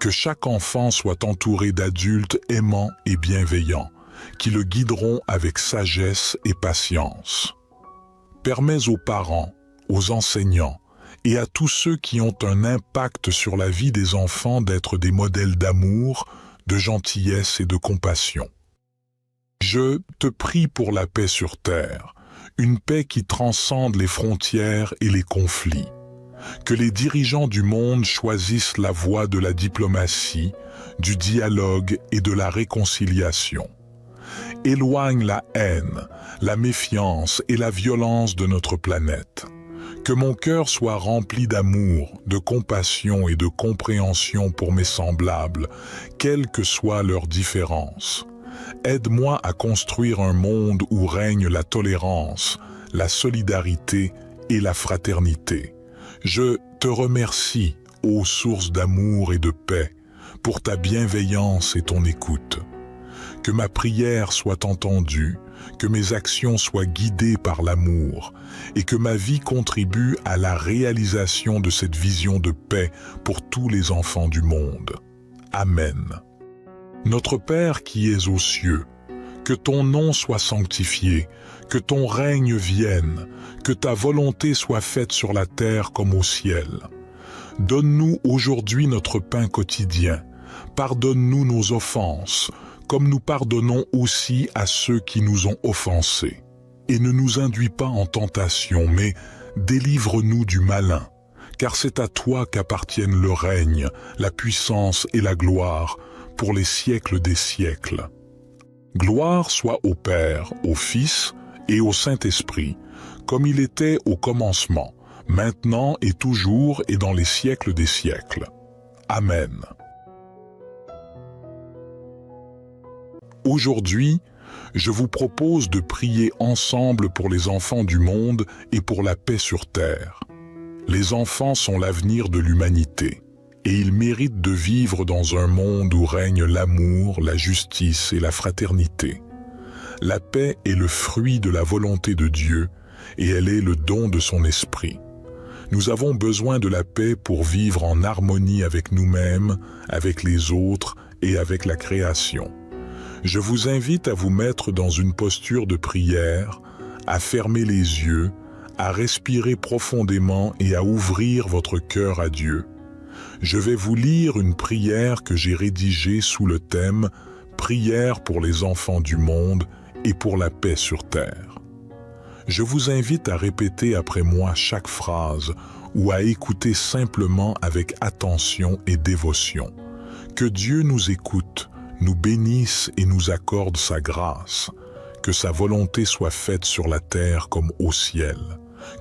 Que chaque enfant soit entouré d'adultes aimants et bienveillants, qui le guideront avec sagesse et patience. Permets aux parents, aux enseignants et à tous ceux qui ont un impact sur la vie des enfants d'être des modèles d'amour, de gentillesse et de compassion. Je te prie pour la paix sur terre, une paix qui transcende les frontières et les conflits. Que les dirigeants du monde choisissent la voie de la diplomatie, du dialogue et de la réconciliation. Éloigne la haine, la méfiance et la violence de notre planète. Que mon cœur soit rempli d'amour, de compassion et de compréhension pour mes semblables, quelles que soient leurs différences. Aide-moi à construire un monde où règne la tolérance, la solidarité et la fraternité. Je te remercie, ô source d'amour et de paix, pour ta bienveillance et ton écoute. Que ma prière soit entendue, que mes actions soient guidées par l'amour et que ma vie contribue à la réalisation de cette vision de paix pour tous les enfants du monde. Amen. Notre Père qui es aux cieux, que ton nom soit sanctifié, que ton règne vienne, que ta volonté soit faite sur la terre comme au ciel. Donne-nous aujourd'hui notre pain quotidien. Pardonne-nous nos offenses, comme nous pardonnons aussi à ceux qui nous ont offensés. Et ne nous induis pas en tentation, mais délivre-nous du malin, car c'est à toi qu'appartiennent le règne, la puissance et la gloire, pour les siècles des siècles. Gloire soit au Père, au Fils et au Saint-Esprit, comme il était au commencement, maintenant et toujours et dans les siècles des siècles. Amen. Aujourd'hui, je vous propose de prier ensemble pour les enfants du monde et pour la paix sur terre. Les enfants sont l'avenir de l'humanité, et ils méritent de vivre dans un monde où règne l'amour, la justice et la fraternité. La paix est le fruit de la volonté de Dieu, et elle est le don de son esprit. Nous avons besoin de la paix pour vivre en harmonie avec nous-mêmes, avec les autres et avec la création. Je vous invite à vous mettre dans une posture de prière, à fermer les yeux, à respirer profondément et à ouvrir votre cœur à Dieu. Je vais vous lire une prière que j'ai rédigée sous le thème « Prière pour les enfants du monde et pour la paix sur terre ». Je vous invite à répéter après moi chaque phrase ou à écouter simplement avec attention et dévotion. Que Dieu nous écoute, nous bénisse et nous accorde sa grâce. Que sa volonté soit faite sur la terre comme au ciel.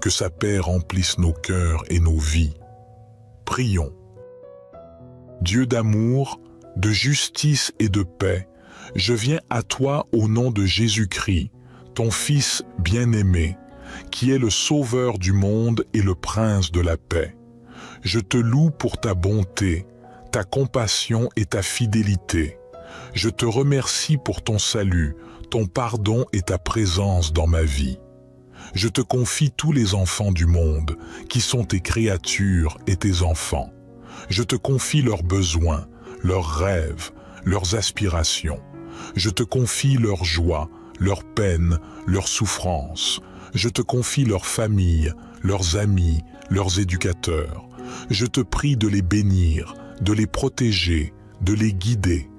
Que sa paix remplisse nos cœurs et nos vies. Prions. Dieu d'amour, de justice et de paix, je viens à toi au nom de Jésus-Christ, ton Fils bien-aimé, qui est le Sauveur du monde et le Prince de la paix. Je te loue pour ta bonté, ta compassion et ta fidélité. Je te remercie pour ton salut, ton pardon et ta présence dans ma vie. Je te confie tous les enfants du monde, qui sont tes créatures et tes enfants. Je te confie leurs besoins, leurs rêves, leurs aspirations. Je te confie leurs joies, leurs peines, leurs souffrances. Je te confie leurs familles, leurs amis, leurs éducateurs. Je te prie de les bénir, de les protéger, de les guider.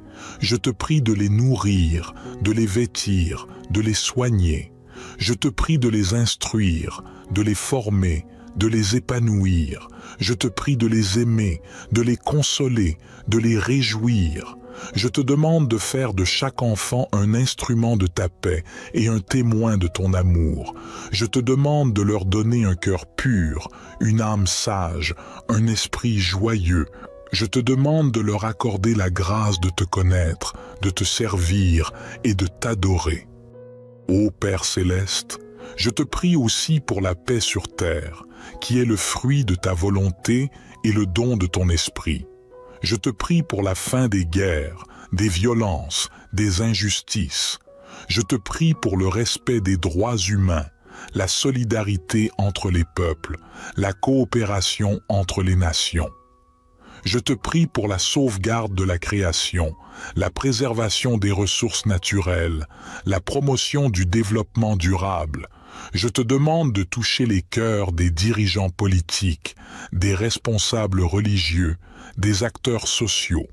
Je te prie de les nourrir, de les vêtir, de les soigner. Je te prie de les instruire, de les former, de les épanouir. Je te prie de les aimer, de les consoler, de les réjouir. Je te demande de faire de chaque enfant un instrument de ta paix et un témoin de ton amour. Je te demande de leur donner un cœur pur, une âme sage, un esprit joyeux. Je te demande de leur accorder la grâce de te connaître, de te servir et de t'adorer. Ô Père céleste, je te prie aussi pour la paix sur terre, qui est le fruit de ta volonté et le don de ton esprit. Je te prie pour la fin des guerres, des violences, des injustices. Je te prie pour le respect des droits humains, la solidarité entre les peuples, la coopération entre les nations. Je te prie pour la sauvegarde de la création, la préservation des ressources naturelles, la promotion du développement durable. Je te demande de toucher les cœurs des dirigeants politiques, des responsables religieux, des acteurs sociaux.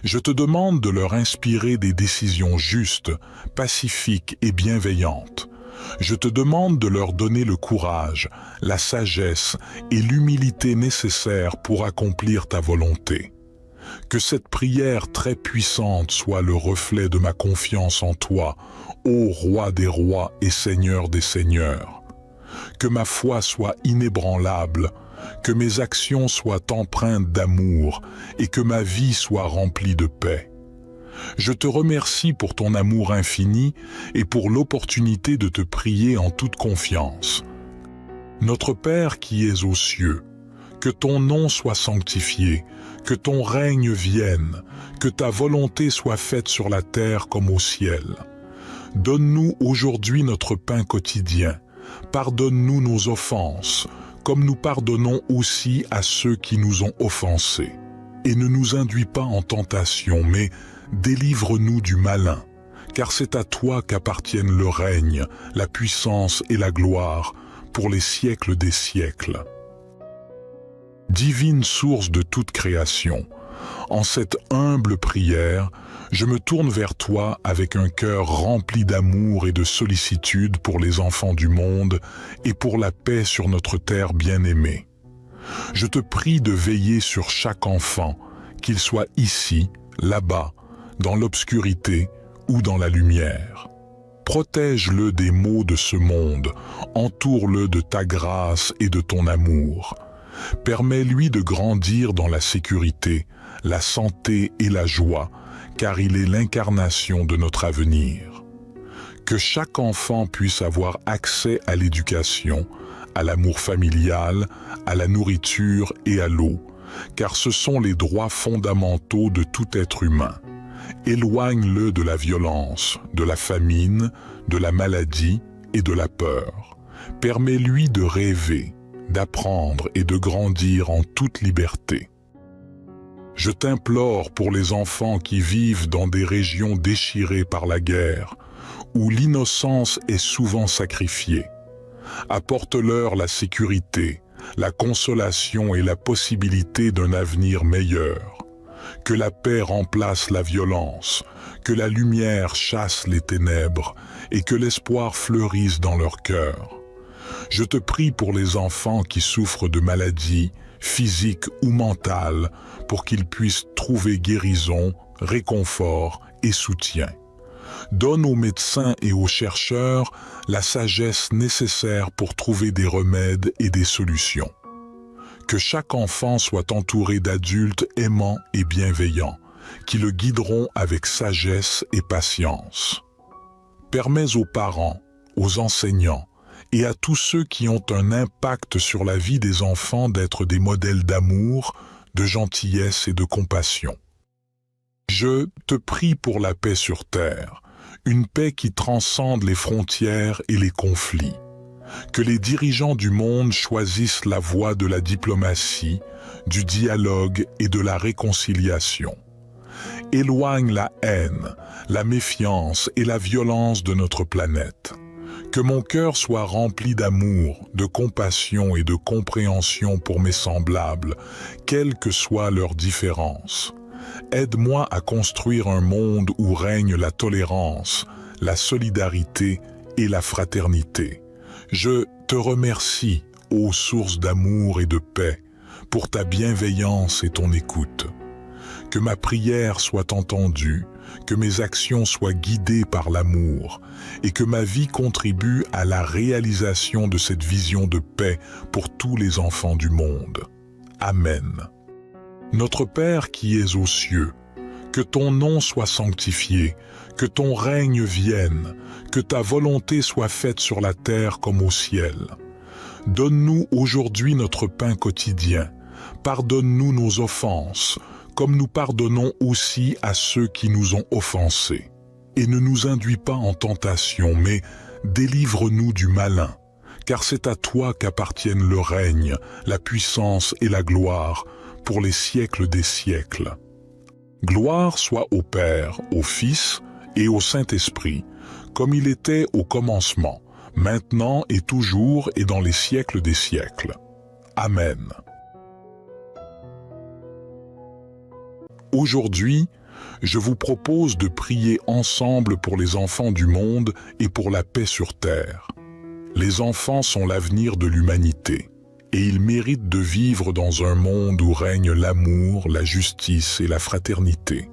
Je te demande de leur inspirer des décisions justes, pacifiques et bienveillantes. Je te demande de leur donner le courage, la sagesse et l'humilité nécessaires pour accomplir ta volonté. Que cette prière très puissante soit le reflet de ma confiance en toi, ô Roi des rois et Seigneur des seigneurs. Que ma foi soit inébranlable, que mes actions soient empreintes d'amour et que ma vie soit remplie de paix. Je te remercie pour ton amour infini et pour l'opportunité de te prier en toute confiance. Notre Père qui es aux cieux, que ton nom soit sanctifié, que ton règne vienne, que ta volonté soit faite sur la terre comme au ciel. Donne-nous aujourd'hui notre pain quotidien. Pardonne-nous nos offenses, comme nous pardonnons aussi à ceux qui nous ont offensés. Et ne nous induis pas en tentation, mais délivre-nous du malin, car c'est à toi qu'appartiennent le règne, la puissance et la gloire, pour les siècles des siècles. Divine source de toute création, en cette humble prière, je me tourne vers toi avec un cœur rempli d'amour et de sollicitude pour les enfants du monde et pour la paix sur notre terre bien-aimée. Je te prie de veiller sur chaque enfant, qu'il soit ici, là-bas, dans l'obscurité ou dans la lumière. Protège-le des maux de ce monde, entoure-le de ta grâce et de ton amour. Permets-lui de grandir dans la sécurité, la santé et la joie, car il est l'incarnation de notre avenir. Que chaque enfant puisse avoir accès à l'éducation, à l'amour familial, à la nourriture et à l'eau, car ce sont les droits fondamentaux de tout être humain. Éloigne-le de la violence, de la famine, de la maladie et de la peur. Permets-lui de rêver, d'apprendre et de grandir en toute liberté. Je t'implore pour les enfants qui vivent dans des régions déchirées par la guerre, où l'innocence est souvent sacrifiée. Apporte-leur la sécurité, la consolation et la possibilité d'un avenir meilleur. Que la paix remplace la violence, que la lumière chasse les ténèbres et que l'espoir fleurisse dans leur cœur. Je te prie pour les enfants qui souffrent de maladies, physiques ou mentales, pour qu'ils puissent trouver guérison, réconfort et soutien. Donne aux médecins et aux chercheurs la sagesse nécessaire pour trouver des remèdes et des solutions. Que chaque enfant soit entouré d'adultes aimants et bienveillants, qui le guideront avec sagesse et patience. Permets aux parents, aux enseignants et à tous ceux qui ont un impact sur la vie des enfants d'être des modèles d'amour, de gentillesse et de compassion. Je te prie pour la paix sur terre, une paix qui transcende les frontières et les conflits. Que les dirigeants du monde choisissent la voie de la diplomatie, du dialogue et de la réconciliation. Éloigne la haine, la méfiance et la violence de notre planète. Que mon cœur soit rempli d'amour, de compassion et de compréhension pour mes semblables, quelles que soient leurs différences. Aide-moi à construire un monde où règne la tolérance, la solidarité et la fraternité. Je te remercie, ô source d'amour et de paix, pour ta bienveillance et ton écoute. Que ma prière soit entendue, que mes actions soient guidées par l'amour et que ma vie contribue à la réalisation de cette vision de paix pour tous les enfants du monde. Amen. Notre Père qui es aux cieux, que ton nom soit sanctifié, que ton règne vienne, que ta volonté soit faite sur la terre comme au ciel. Donne-nous aujourd'hui notre pain quotidien. Pardonne-nous nos offenses, comme nous pardonnons aussi à ceux qui nous ont offensés. Et ne nous induis pas en tentation, mais délivre-nous du malin, car c'est à toi qu'appartiennent le règne, la puissance et la gloire, pour les siècles des siècles. Gloire soit au Père, au Fils et au Saint-Esprit, comme il était au commencement, maintenant et toujours et dans les siècles des siècles. Amen. Aujourd'hui, je vous propose de prier ensemble pour les enfants du monde et pour la paix sur terre. Les enfants sont l'avenir de l'humanité, et ils méritent de vivre dans un monde où règne l'amour, la justice et la fraternité.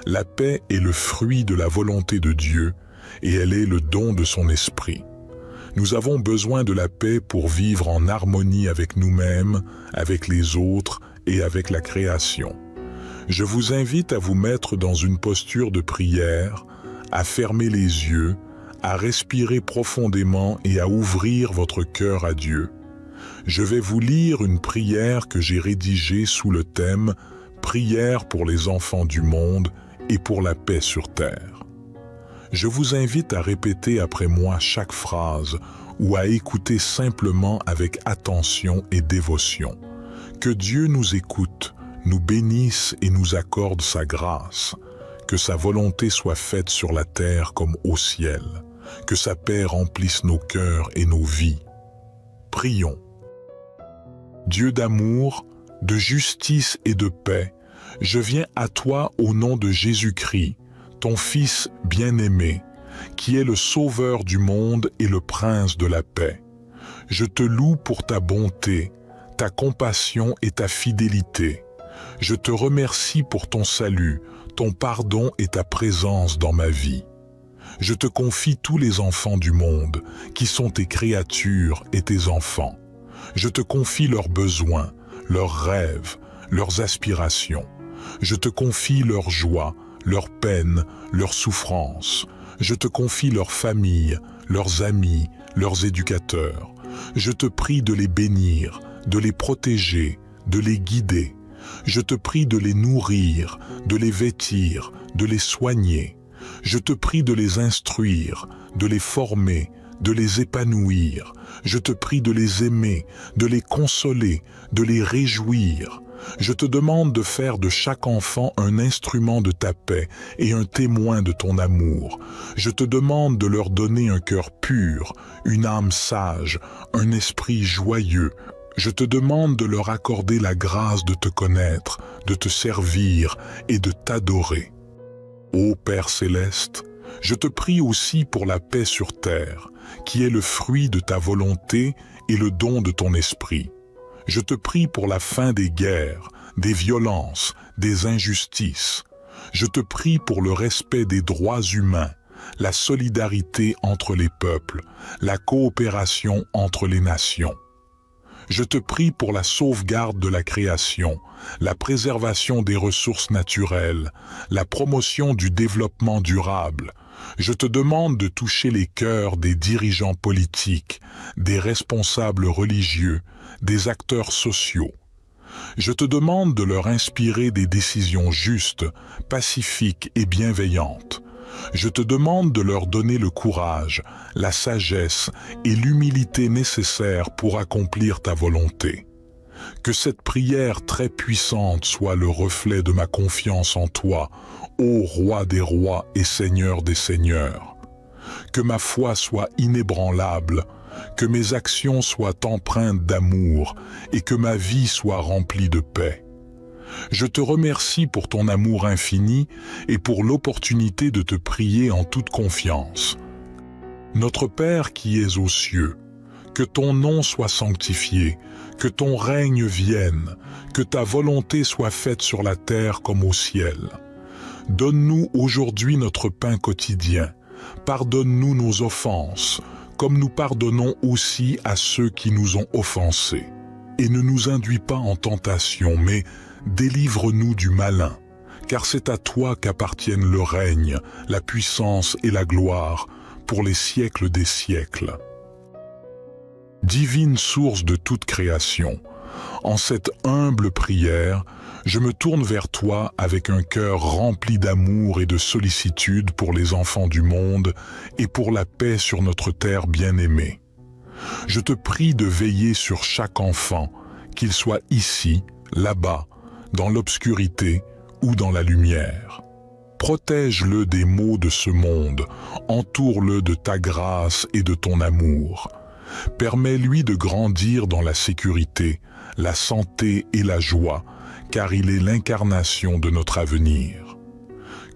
La paix est le fruit de la volonté de Dieu, et elle est le don de son esprit. Nous avons besoin de la paix pour vivre en harmonie avec nous-mêmes, avec les autres et avec la création. Je vous invite à vous mettre dans une posture de prière, à fermer les yeux, à respirer profondément et à ouvrir votre cœur à Dieu. Je vais vous lire une prière que j'ai rédigée sous le thème « Prière pour les enfants du monde et pour la paix sur terre ». Je vous invite à répéter après moi chaque phrase ou à écouter simplement avec attention et dévotion. Que Dieu nous écoute, nous bénisse et nous accorde sa grâce, que sa volonté soit faite sur la terre comme au ciel, que sa paix remplisse nos cœurs et nos vies. Prions. Dieu d'amour, de justice et de paix, je viens à toi au nom de Jésus-Christ, ton Fils bien-aimé, qui est le Sauveur du monde et le Prince de la paix. Je te loue pour ta bonté, ta compassion et ta fidélité. Je te remercie pour ton salut, ton pardon et ta présence dans ma vie. Je te confie tous les enfants du monde, qui sont tes créatures et tes enfants. Je te confie leurs besoins, leurs rêves, leurs aspirations. Je te confie leurs joies, leurs peines, leurs souffrances. Je te confie leurs familles, leurs amis, leurs éducateurs. Je te prie de les bénir, de les protéger, de les guider. Je te prie de les nourrir, de les vêtir, de les soigner. Je te prie de les instruire, de les former, de les épanouir. Je te prie de les aimer, de les consoler, de les réjouir. Je te demande de faire de chaque enfant un instrument de ta paix et un témoin de ton amour. Je te demande de leur donner un cœur pur, une âme sage, un esprit joyeux. Je te demande de leur accorder la grâce de te connaître, de te servir et de t'adorer. Ô Père céleste, je te prie aussi pour la paix sur terre, qui est le fruit de ta volonté et le don de ton esprit. Je te prie pour la fin des guerres, des violences, des injustices. Je te prie pour le respect des droits humains, la solidarité entre les peuples, la coopération entre les nations. Je te prie pour la sauvegarde de la création, la préservation des ressources naturelles, la promotion du développement durable. Je te demande de toucher les cœurs des dirigeants politiques, des responsables religieux, des acteurs sociaux. Je te demande de leur inspirer des décisions justes, pacifiques et bienveillantes. Je te demande de leur donner le courage, la sagesse et l'humilité nécessaires pour accomplir ta volonté. Que cette prière très puissante soit le reflet de ma confiance en toi, ô Roi des rois et Seigneur des seigneurs. Que ma foi soit inébranlable, que mes actions soient empreintes d'amour et que ma vie soit remplie de paix. Je te remercie pour ton amour infini et pour l'opportunité de te prier en toute confiance. Notre Père qui es aux cieux, que ton nom soit sanctifié, que ton règne vienne, que ta volonté soit faite sur la terre comme au ciel. Donne-nous aujourd'hui notre pain quotidien. Pardonne-nous nos offenses, comme nous pardonnons aussi à ceux qui nous ont offensés. Et ne nous induis pas en tentation, mais délivre-nous du malin, car c'est à toi qu'appartiennent le règne, la puissance et la gloire, pour les siècles des siècles. Divine source de toute création, en cette humble prière, je me tourne vers toi avec un cœur rempli d'amour et de sollicitude pour les enfants du monde et pour la paix sur notre terre bien-aimée. Je te prie de veiller sur chaque enfant, qu'il soit ici, là-bas, dans l'obscurité ou dans la lumière. Protège-le des maux de ce monde, entoure-le de ta grâce et de ton amour. Permets-lui de grandir dans la sécurité, la santé et la joie, car il est l'incarnation de notre avenir.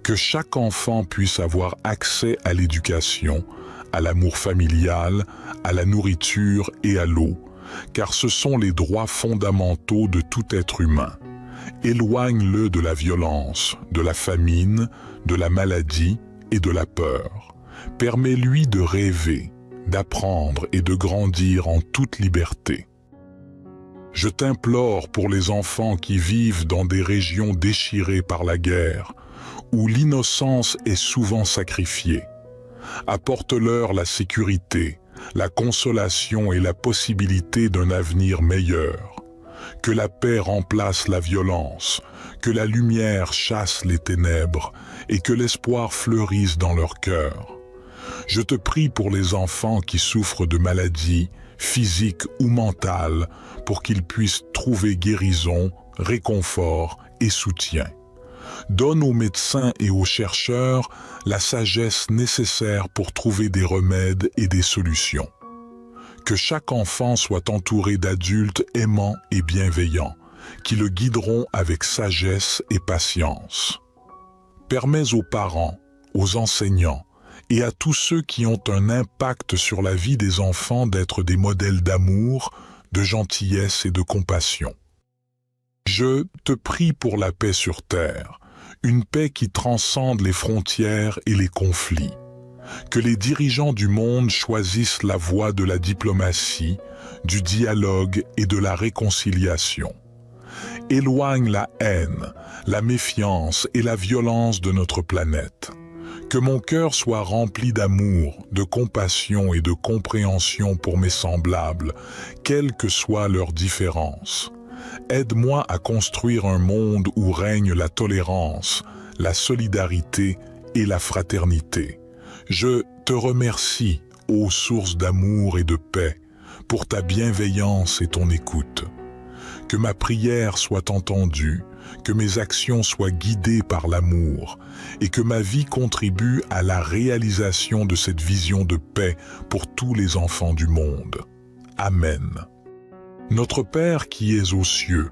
Que chaque enfant puisse avoir accès à l'éducation, à l'amour familial, à la nourriture et à l'eau, car ce sont les droits fondamentaux de tout être humain. Éloigne-le de la violence, de la famine, de la maladie et de la peur. Permets-lui de rêver, d'apprendre et de grandir en toute liberté. Je t'implore pour les enfants qui vivent dans des régions déchirées par la guerre, où l'innocence est souvent sacrifiée. Apporte-leur la sécurité, la consolation et la possibilité d'un avenir meilleur. Que la paix remplace la violence, que la lumière chasse les ténèbres et que l'espoir fleurisse dans leur cœur. Je te prie pour les enfants qui souffrent de maladies, physiques ou mentales, pour qu'ils puissent trouver guérison, réconfort et soutien. Donne aux médecins et aux chercheurs la sagesse nécessaire pour trouver des remèdes et des solutions. Que chaque enfant soit entouré d'adultes aimants et bienveillants, qui le guideront avec sagesse et patience. Permets aux parents, aux enseignants et à tous ceux qui ont un impact sur la vie des enfants d'être des modèles d'amour, de gentillesse et de compassion. Je te prie pour la paix sur terre, une paix qui transcende les frontières et les conflits. Que les dirigeants du monde choisissent la voie de la diplomatie, du dialogue et de la réconciliation. Éloigne la haine, la méfiance et la violence de notre planète. Que mon cœur soit rempli d'amour, de compassion et de compréhension pour mes semblables, quelles que soient leurs différences. Aide-moi à construire un monde où règne la tolérance, la solidarité et la fraternité. Je te remercie, ô source d'amour et de paix, pour ta bienveillance et ton écoute. que ma prière soit entendue, que mes actions soient guidées par l'amour et que ma vie contribue à la réalisation de cette vision de paix pour tous les enfants du monde. Amen. Notre Père qui es aux cieux,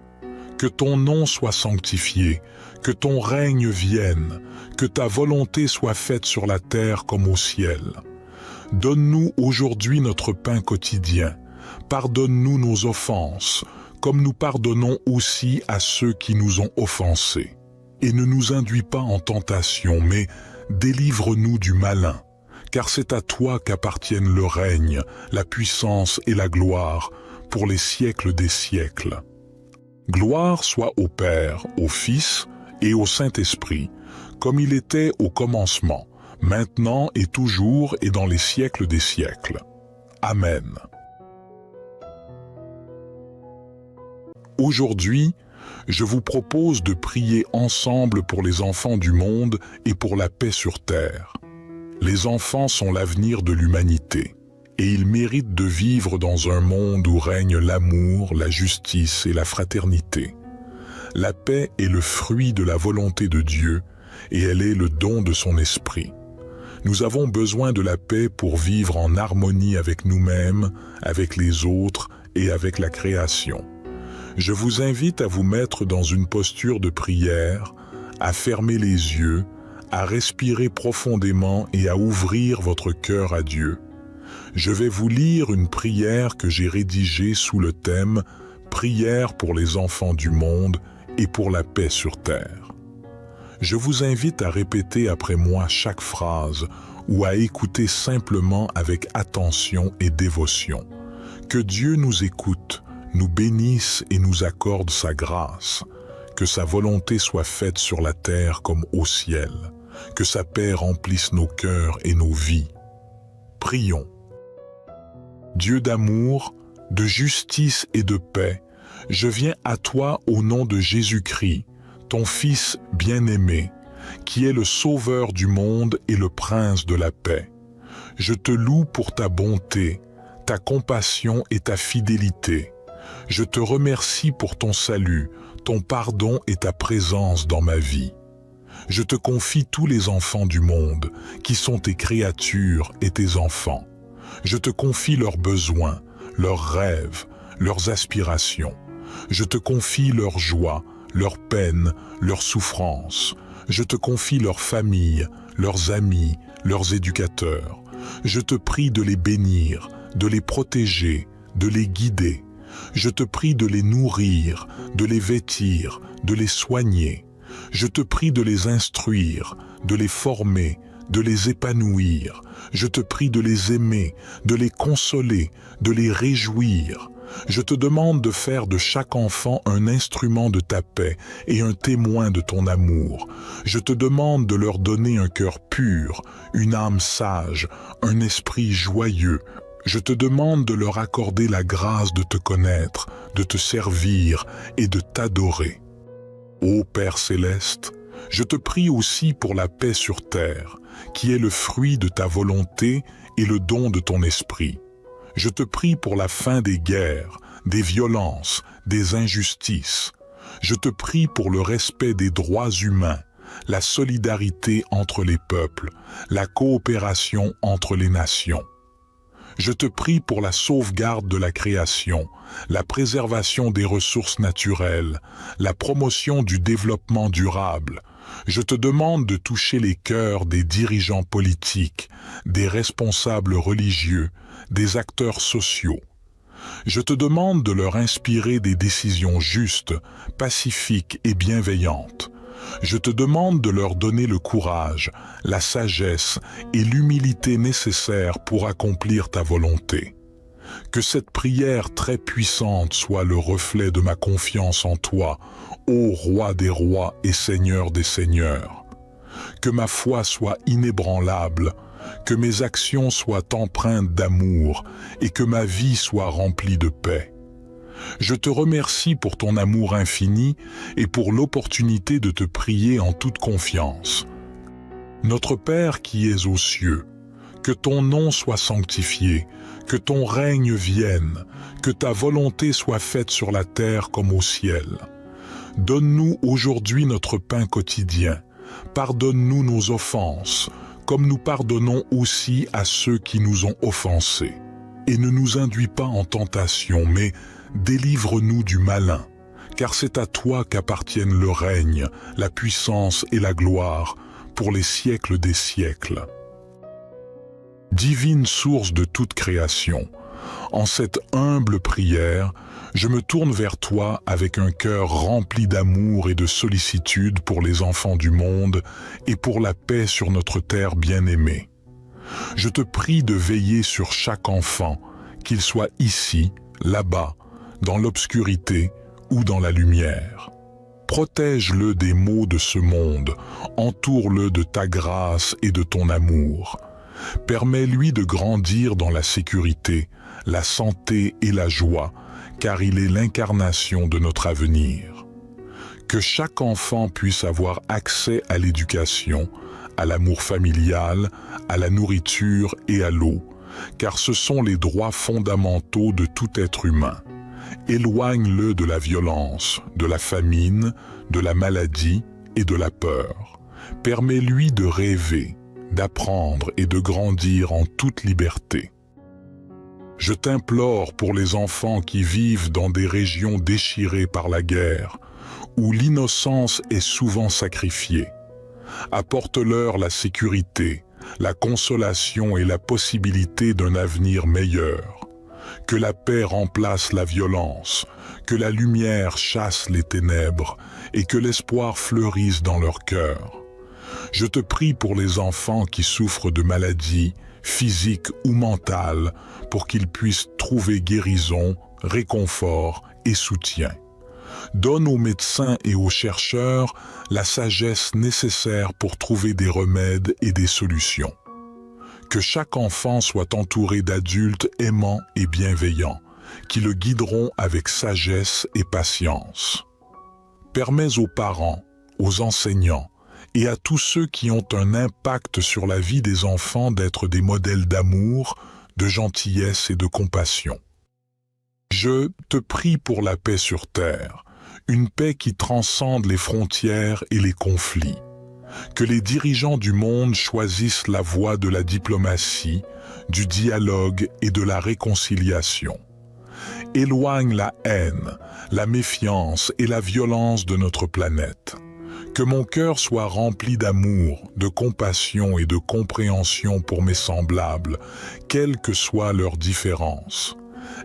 que ton nom soit sanctifié, que ton règne vienne, que ta volonté soit faite sur la terre comme au ciel. Donne-nous aujourd'hui notre pain quotidien. Pardonne-nous nos offenses, comme nous pardonnons aussi à ceux qui nous ont offensés. Et ne nous induis pas en tentation, mais délivre-nous du malin, car c'est à toi qu'appartiennent le règne, la puissance et la gloire, pour les siècles des siècles. Gloire soit au Père, au Fils et au Saint-Esprit, comme il était au commencement, maintenant et toujours et dans les siècles des siècles. Amen. Aujourd'hui, je vous propose de prier ensemble pour les enfants du monde et pour la paix sur terre. Les enfants sont l'avenir de l'humanité, et ils méritent de vivre dans un monde où règne l'amour, la justice et la fraternité. La paix est le fruit de la volonté de Dieu, et elle est le don de son esprit. Nous avons besoin de la paix pour vivre en harmonie avec nous-mêmes, avec les autres et avec la création. Je vous invite à vous mettre dans une posture de prière, à fermer les yeux, à respirer profondément et à ouvrir votre cœur à Dieu. Je vais vous lire une prière que j'ai rédigée sous le thème « Prière pour les enfants du monde et pour la paix sur terre ». Je vous invite à répéter après moi chaque phrase ou à écouter simplement avec attention et dévotion. Que Dieu nous écoute, nous bénisse et nous accorde sa grâce, que sa volonté soit faite sur la terre comme au ciel, que sa paix remplisse nos cœurs et nos vies. Prions. Dieu d'amour, de justice et de paix, je viens à toi au nom de Jésus-Christ, ton Fils bien-aimé, qui est le Sauveur du monde et le Prince de la paix. Je te loue pour ta bonté, ta compassion et ta fidélité. Je te remercie pour ton salut, ton pardon et ta présence dans ma vie. Je te confie tous les enfants du monde, qui sont tes créatures et tes enfants. Je te confie leurs besoins, leurs rêves, leurs aspirations. Je te confie leurs joies, leurs peines, leurs souffrances. Je te confie leurs familles, leurs amis, leurs éducateurs. Je te prie de les bénir, de les protéger, de les guider. Je te prie de les nourrir, de les vêtir, de les soigner. Je te prie de les instruire, de les former, de les épanouir. Je te prie de les aimer, de les consoler, de les réjouir. Je te demande de faire de chaque enfant un instrument de ta paix et un témoin de ton amour. Je te demande de leur donner un cœur pur, une âme sage, un esprit joyeux. Je te demande de leur accorder la grâce de te connaître, de te servir et de t'adorer. Ô Père céleste, je te prie aussi pour la paix sur terre, qui est le fruit de ta volonté et le don de ton esprit. Je te prie pour la fin des guerres, des violences, des injustices. Je te prie pour le respect des droits humains, la solidarité entre les peuples, la coopération entre les nations. Je te prie pour la sauvegarde de la création, la préservation des ressources naturelles, la promotion du développement durable. Je te demande de toucher les cœurs des dirigeants politiques, des responsables religieux, des acteurs sociaux. Je te demande de leur inspirer des décisions justes, pacifiques et bienveillantes. Je te demande de leur donner le courage, la sagesse et l'humilité nécessaires pour accomplir ta volonté. Que cette prière très puissante soit le reflet de ma confiance en toi, ô Roi des rois et Seigneur des seigneurs. Que ma foi soit inébranlable, que mes actions soient empreintes d'amour et que ma vie soit remplie de paix. Je te remercie pour ton amour infini et pour l'opportunité de te prier en toute confiance. Notre Père qui es aux cieux, que ton nom soit sanctifié, que ton règne vienne, que ta volonté soit faite sur la terre comme au ciel. Donne-nous aujourd'hui notre pain quotidien. Pardonne-nous nos offenses, comme nous pardonnons aussi à ceux qui nous ont offensés. Et ne nous induis pas en tentation, mais délivre-nous du malin, car c'est à toi qu'appartiennent le règne, la puissance et la gloire, pour les siècles des siècles. Divine source de toute création, en cette humble prière, je me tourne vers toi avec un cœur rempli d'amour et de sollicitude pour les enfants du monde et pour la paix sur notre terre bien-aimée. Je te prie de veiller sur chaque enfant, qu'il soit ici, là-bas, dans l'obscurité ou dans la lumière. Protège-le des maux de ce monde, entoure-le de ta grâce et de ton amour. Permets-lui de grandir dans la sécurité, la santé et la joie, car il est l'incarnation de notre avenir. Que chaque enfant puisse avoir accès à l'éducation, à l'amour familial, à la nourriture et à l'eau, car ce sont les droits fondamentaux de tout être humain. Éloigne-le de la violence, de la famine, de la maladie et de la peur. Permets-lui de rêver, d'apprendre et de grandir en toute liberté. Je t'implore pour les enfants qui vivent dans des régions déchirées par la guerre, où l'innocence est souvent sacrifiée. Apporte-leur la sécurité, la consolation et la possibilité d'un avenir meilleur. Que la paix remplace la violence, que la lumière chasse les ténèbres et que l'espoir fleurisse dans leur cœur. Je te prie pour les enfants qui souffrent de maladies, physiques ou mentales, pour qu'ils puissent trouver guérison, réconfort et soutien. Donne aux médecins et aux chercheurs la sagesse nécessaire pour trouver des remèdes et des solutions. Que chaque enfant soit entouré d'adultes aimants et bienveillants, qui le guideront avec sagesse et patience. Permets aux parents, aux enseignants, et à tous ceux qui ont un impact sur la vie des enfants d'être des modèles d'amour, de gentillesse et de compassion. Je te prie pour la paix sur terre, une paix qui transcende les frontières et les conflits. Que les dirigeants du monde choisissent la voie de la diplomatie, du dialogue et de la réconciliation. Éloigne la haine, la méfiance et la violence de notre planète. Que mon cœur soit rempli d'amour, de compassion et de compréhension pour mes semblables, quelles que soient leurs différences.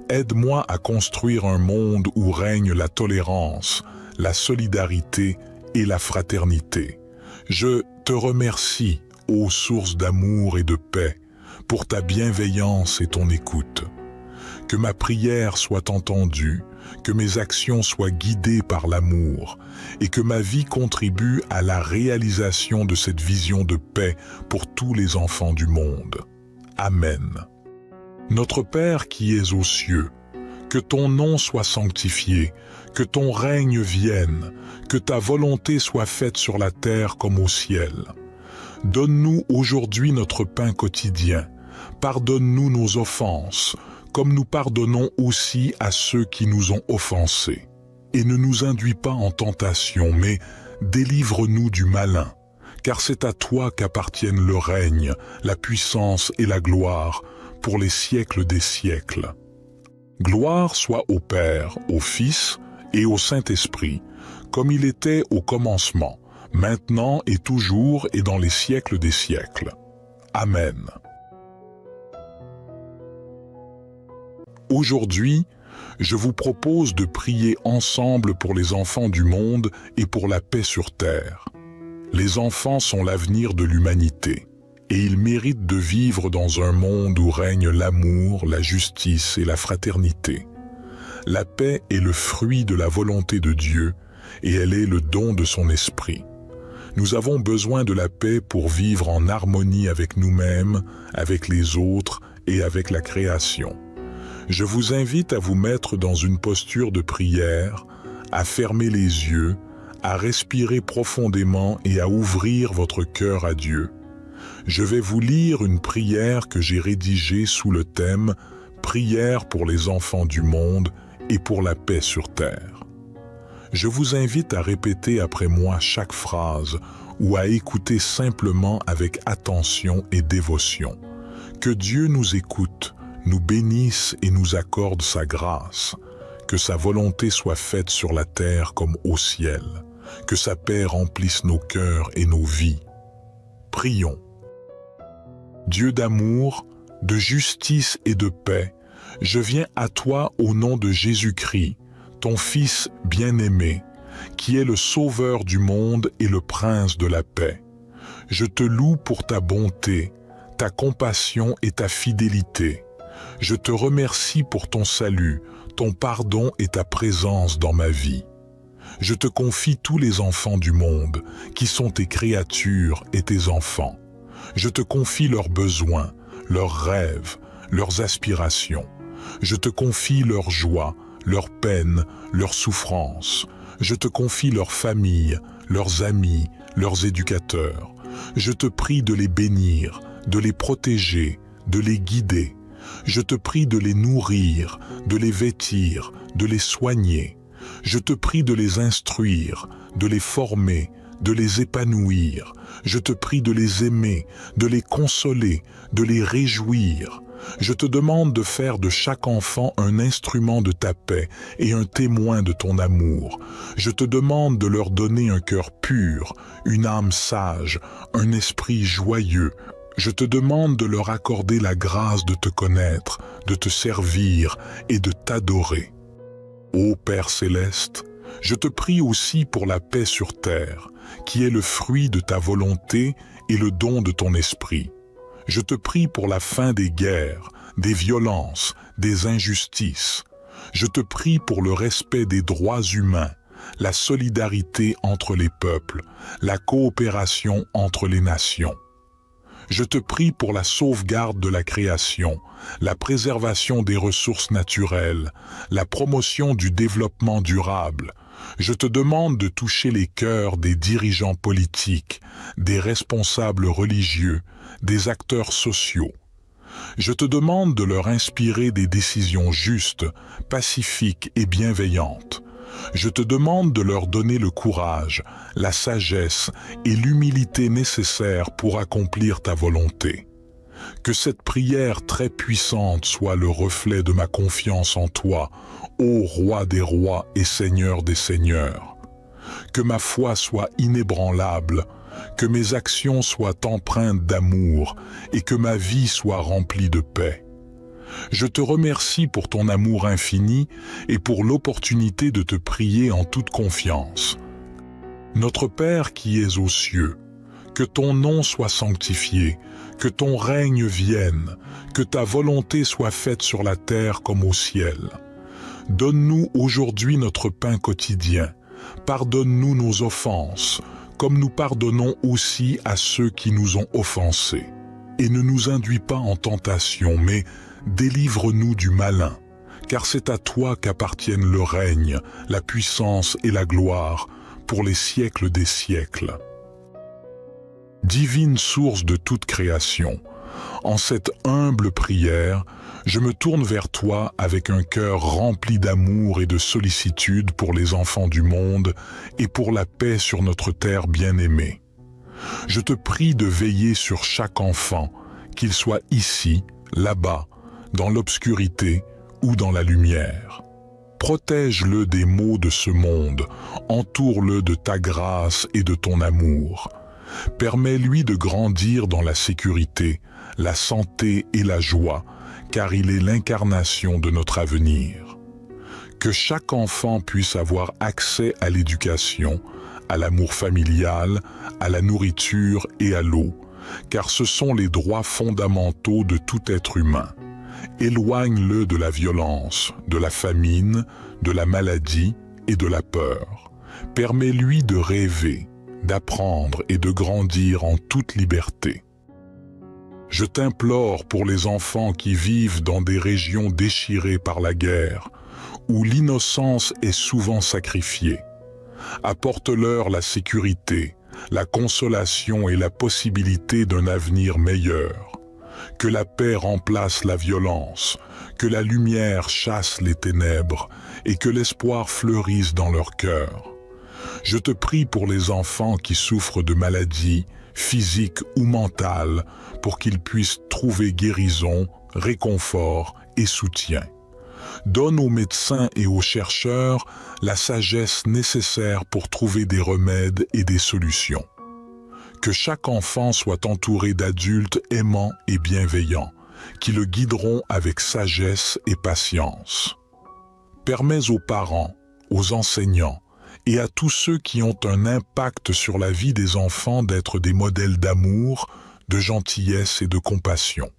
Aide-moi à construire un monde où règne la tolérance, la solidarité et la fraternité. Je te remercie, ô source d'amour et de paix, pour ta bienveillance et ton écoute. Que ma prière soit entendue, que mes actions soient guidées par l'amour et que ma vie contribue à la réalisation de cette vision de paix pour tous les enfants du monde. Amen. Notre Père qui es aux cieux, que ton nom soit sanctifié, que ton règne vienne, que ta volonté soit faite sur la terre comme au ciel. Donne-nous aujourd'hui notre pain quotidien. Pardonne-nous nos offenses, comme nous pardonnons aussi à ceux qui nous ont offensés. Et ne nous induis pas en tentation, mais délivre-nous du malin, car c'est à toi qu'appartiennent le règne, la puissance et la gloire, pour les siècles des siècles. Gloire soit au Père, au Fils et au Saint-Esprit, comme il était au commencement, maintenant et toujours et dans les siècles des siècles. Amen. Aujourd'hui, je vous propose de prier ensemble pour les enfants du monde et pour la paix sur terre. Les enfants sont l'avenir de l'humanité, et ils méritent de vivre dans un monde où règne l'amour, la justice et la fraternité. La paix est le fruit de la volonté de Dieu, et elle est le don de son esprit. Nous avons besoin de la paix pour vivre en harmonie avec nous-mêmes, avec les autres et avec la création. Je vous invite à vous mettre dans une posture de prière, à fermer les yeux, à respirer profondément et à ouvrir votre cœur à Dieu. Je vais vous lire une prière que j'ai rédigée sous le thème « Prière pour les enfants du monde et pour la paix sur terre ». Je vous invite à répéter après moi chaque phrase ou à écouter simplement avec attention et dévotion. Que Dieu nous écoute, nous bénisse et nous accorde sa grâce. Que sa volonté soit faite sur la terre comme au ciel. Que sa paix remplisse nos cœurs et nos vies. Prions. Dieu d'amour, de justice et de paix, je viens à toi au nom de Jésus-Christ, ton Fils bien-aimé, qui est le Sauveur du monde et le Prince de la paix. Je te loue pour ta bonté, ta compassion et ta fidélité. Je te remercie pour ton salut, ton pardon et ta présence dans ma vie. Je te confie tous les enfants du monde, qui sont tes créatures et tes enfants. Je te confie leurs besoins, leurs rêves, leurs aspirations. Je te confie leurs joies, leurs peines, leurs souffrances. Je te confie leurs familles, leurs amis, leurs éducateurs. Je te prie de les bénir, de les protéger, de les guider. Je te prie de les nourrir, de les vêtir, de les soigner. Je te prie de les instruire, de les former, de les épanouir. Je te prie de les aimer, de les consoler, de les réjouir. Je te demande de faire de chaque enfant un instrument de ta paix et un témoin de ton amour. Je te demande de leur donner un cœur pur, une âme sage, un esprit joyeux. Je te demande de leur accorder la grâce de te connaître, de te servir et de t'adorer. Ô Père céleste, je te prie aussi pour la paix sur terre, qui est le fruit de ta volonté et le don de ton esprit. Je te prie pour la fin des guerres, des violences, des injustices. Je te prie pour le respect des droits humains, la solidarité entre les peuples, la coopération entre les nations. Je te prie pour la sauvegarde de la création, la préservation des ressources naturelles, la promotion du développement durable. Je te demande de toucher les cœurs des dirigeants politiques, des responsables religieux, des acteurs sociaux. Je te demande de leur inspirer des décisions justes, pacifiques et bienveillantes. Je te demande de leur donner le courage, la sagesse et l'humilité nécessaires pour accomplir ta volonté. Que cette prière très puissante soit le reflet de ma confiance en toi, ô Roi des rois et Seigneur des seigneurs. Que ma foi soit inébranlable, que mes actions soient empreintes d'amour et que ma vie soit remplie de paix. Je te remercie pour ton amour infini et pour l'opportunité de te prier en toute confiance. Notre Père qui es aux cieux, que ton nom soit sanctifié, que ton règne vienne, que ta volonté soit faite sur la terre comme au ciel. Donne-nous aujourd'hui notre pain quotidien. Pardonne-nous nos offenses, comme nous pardonnons aussi à ceux qui nous ont offensés. Et ne nous induis pas en tentation, mais délivre-nous du malin, car c'est à toi qu'appartiennent le règne, la puissance et la gloire, pour les siècles des siècles. Divine source de toute création, en cette humble prière, je me tourne vers toi avec un cœur rempli d'amour et de sollicitude pour les enfants du monde et pour la paix sur notre terre bien-aimée. Je te prie de veiller sur chaque enfant, qu'il soit ici, là-bas, dans l'obscurité ou dans la lumière. Protège-le des maux de ce monde, entoure-le de ta grâce et de ton amour. Permets-lui de grandir dans la sécurité, la santé et la joie, car il est l'incarnation de notre avenir. Que chaque enfant puisse avoir accès à l'éducation, à l'amour familial, à la nourriture et à l'eau, car ce sont les droits fondamentaux de tout être humain. Éloigne-le de la violence, de la famine, de la maladie et de la peur. Permets-lui de rêver, d'apprendre et de grandir en toute liberté. Je t'implore pour les enfants qui vivent dans des régions déchirées par la guerre, où l'innocence est souvent sacrifiée. Apporte-leur la sécurité, la consolation et la possibilité d'un avenir meilleur. Que la paix remplace la violence, que la lumière chasse les ténèbres et que l'espoir fleurisse dans leur cœur. Je te prie pour les enfants qui souffrent de maladies, physiques ou mentales, pour qu'ils puissent trouver guérison, réconfort et soutien. Donne aux médecins et aux chercheurs la sagesse nécessaire pour trouver des remèdes et des solutions. Que chaque enfant soit entouré d'adultes aimants et bienveillants, qui le guideront avec sagesse et patience. Permets aux parents, aux enseignants et à tous ceux qui ont un impact sur la vie des enfants d'être des modèles d'amour, de gentillesse et de compassion.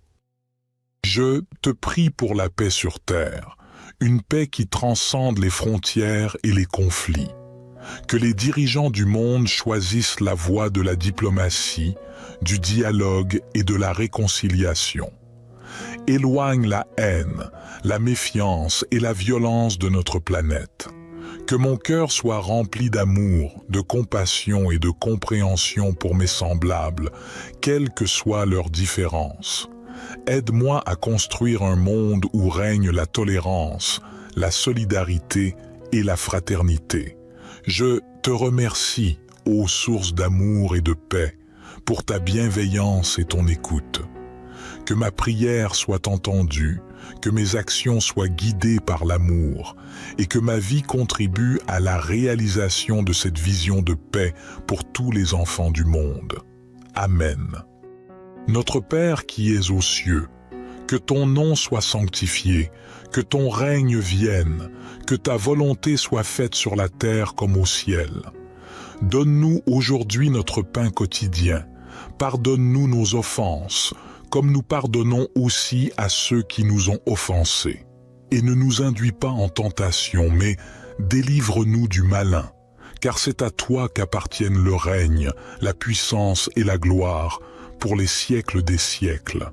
Je te prie pour la paix sur terre, une paix qui transcende les frontières et les conflits. Que les dirigeants du monde choisissent la voie de la diplomatie, du dialogue et de la réconciliation. Éloigne la haine, la méfiance et la violence de notre planète. Que mon cœur soit rempli d'amour, de compassion et de compréhension pour mes semblables, quelles que soient leurs différences. Aide-moi à construire un monde où règne la tolérance, la solidarité et la fraternité. Je te remercie, ô source d'amour et de paix, pour ta bienveillance et ton écoute. Que ma prière soit entendue, que mes actions soient guidées par l'amour et que ma vie contribue à la réalisation de cette vision de paix pour tous les enfants du monde. Amen. Notre Père qui es aux cieux, que ton nom soit sanctifié, que ton règne vienne, que ta volonté soit faite sur la terre comme au ciel. Donne-nous aujourd'hui notre pain quotidien. Pardonne-nous nos offenses, comme nous pardonnons aussi à ceux qui nous ont offensés. Et ne nous induis pas en tentation, mais délivre-nous du malin, car c'est à toi qu'appartiennent le règne, la puissance et la gloire, pour les siècles des siècles.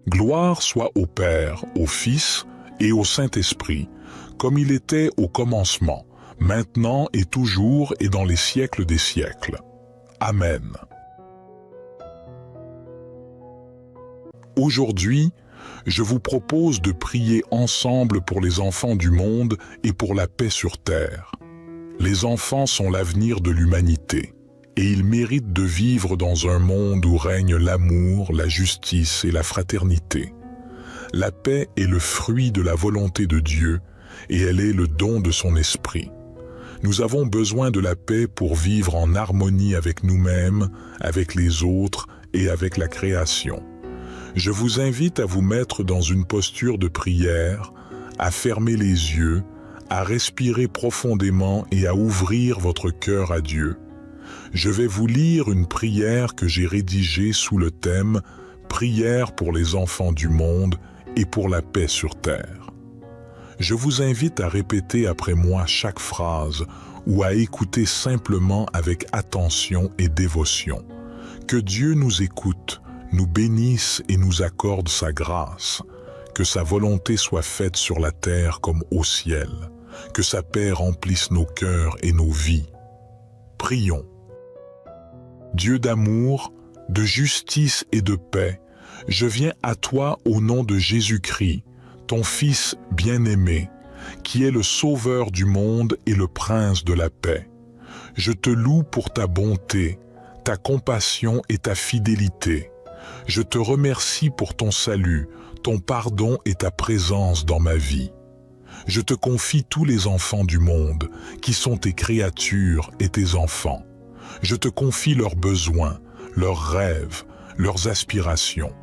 Gloire soit au Père, au Fils et au Saint-Esprit, comme il était au commencement, maintenant et toujours et dans les siècles des siècles. Amen. Aujourd'hui, je vous propose de prier ensemble pour les enfants du monde et pour la paix sur terre. Les enfants sont l'avenir de l'humanité, et ils méritent de vivre dans un monde où règne l'amour, la justice et la fraternité. La paix est le fruit de la volonté de Dieu, et elle est le don de son esprit. Nous avons besoin de la paix pour vivre en harmonie avec nous-mêmes, avec les autres et avec la création. Je vous invite à vous mettre dans une posture de prière, à fermer les yeux, à respirer profondément et à ouvrir votre cœur à Dieu. Je vais vous lire une prière que j'ai rédigée sous le thème « Prière pour les enfants du monde et pour la paix sur terre ». Je vous invite à répéter après moi chaque phrase ou à écouter simplement avec attention et dévotion. Que Dieu nous écoute, nous bénisse et nous accorde sa grâce, que sa volonté soit faite sur la terre comme au ciel, que sa paix remplisse nos cœurs et nos vies. Prions. Dieu d'amour, de justice et de paix, je viens à toi au nom de Jésus-Christ, ton Fils bien-aimé, qui est le Sauveur du monde et le Prince de la paix. Je te loue pour ta bonté, ta compassion et ta fidélité. Je te remercie pour ton salut, ton pardon et ta présence dans ma vie. Je te confie tous les enfants du monde, qui sont tes créatures et tes enfants. Je te confie leurs besoins, leurs rêves, leurs aspirations.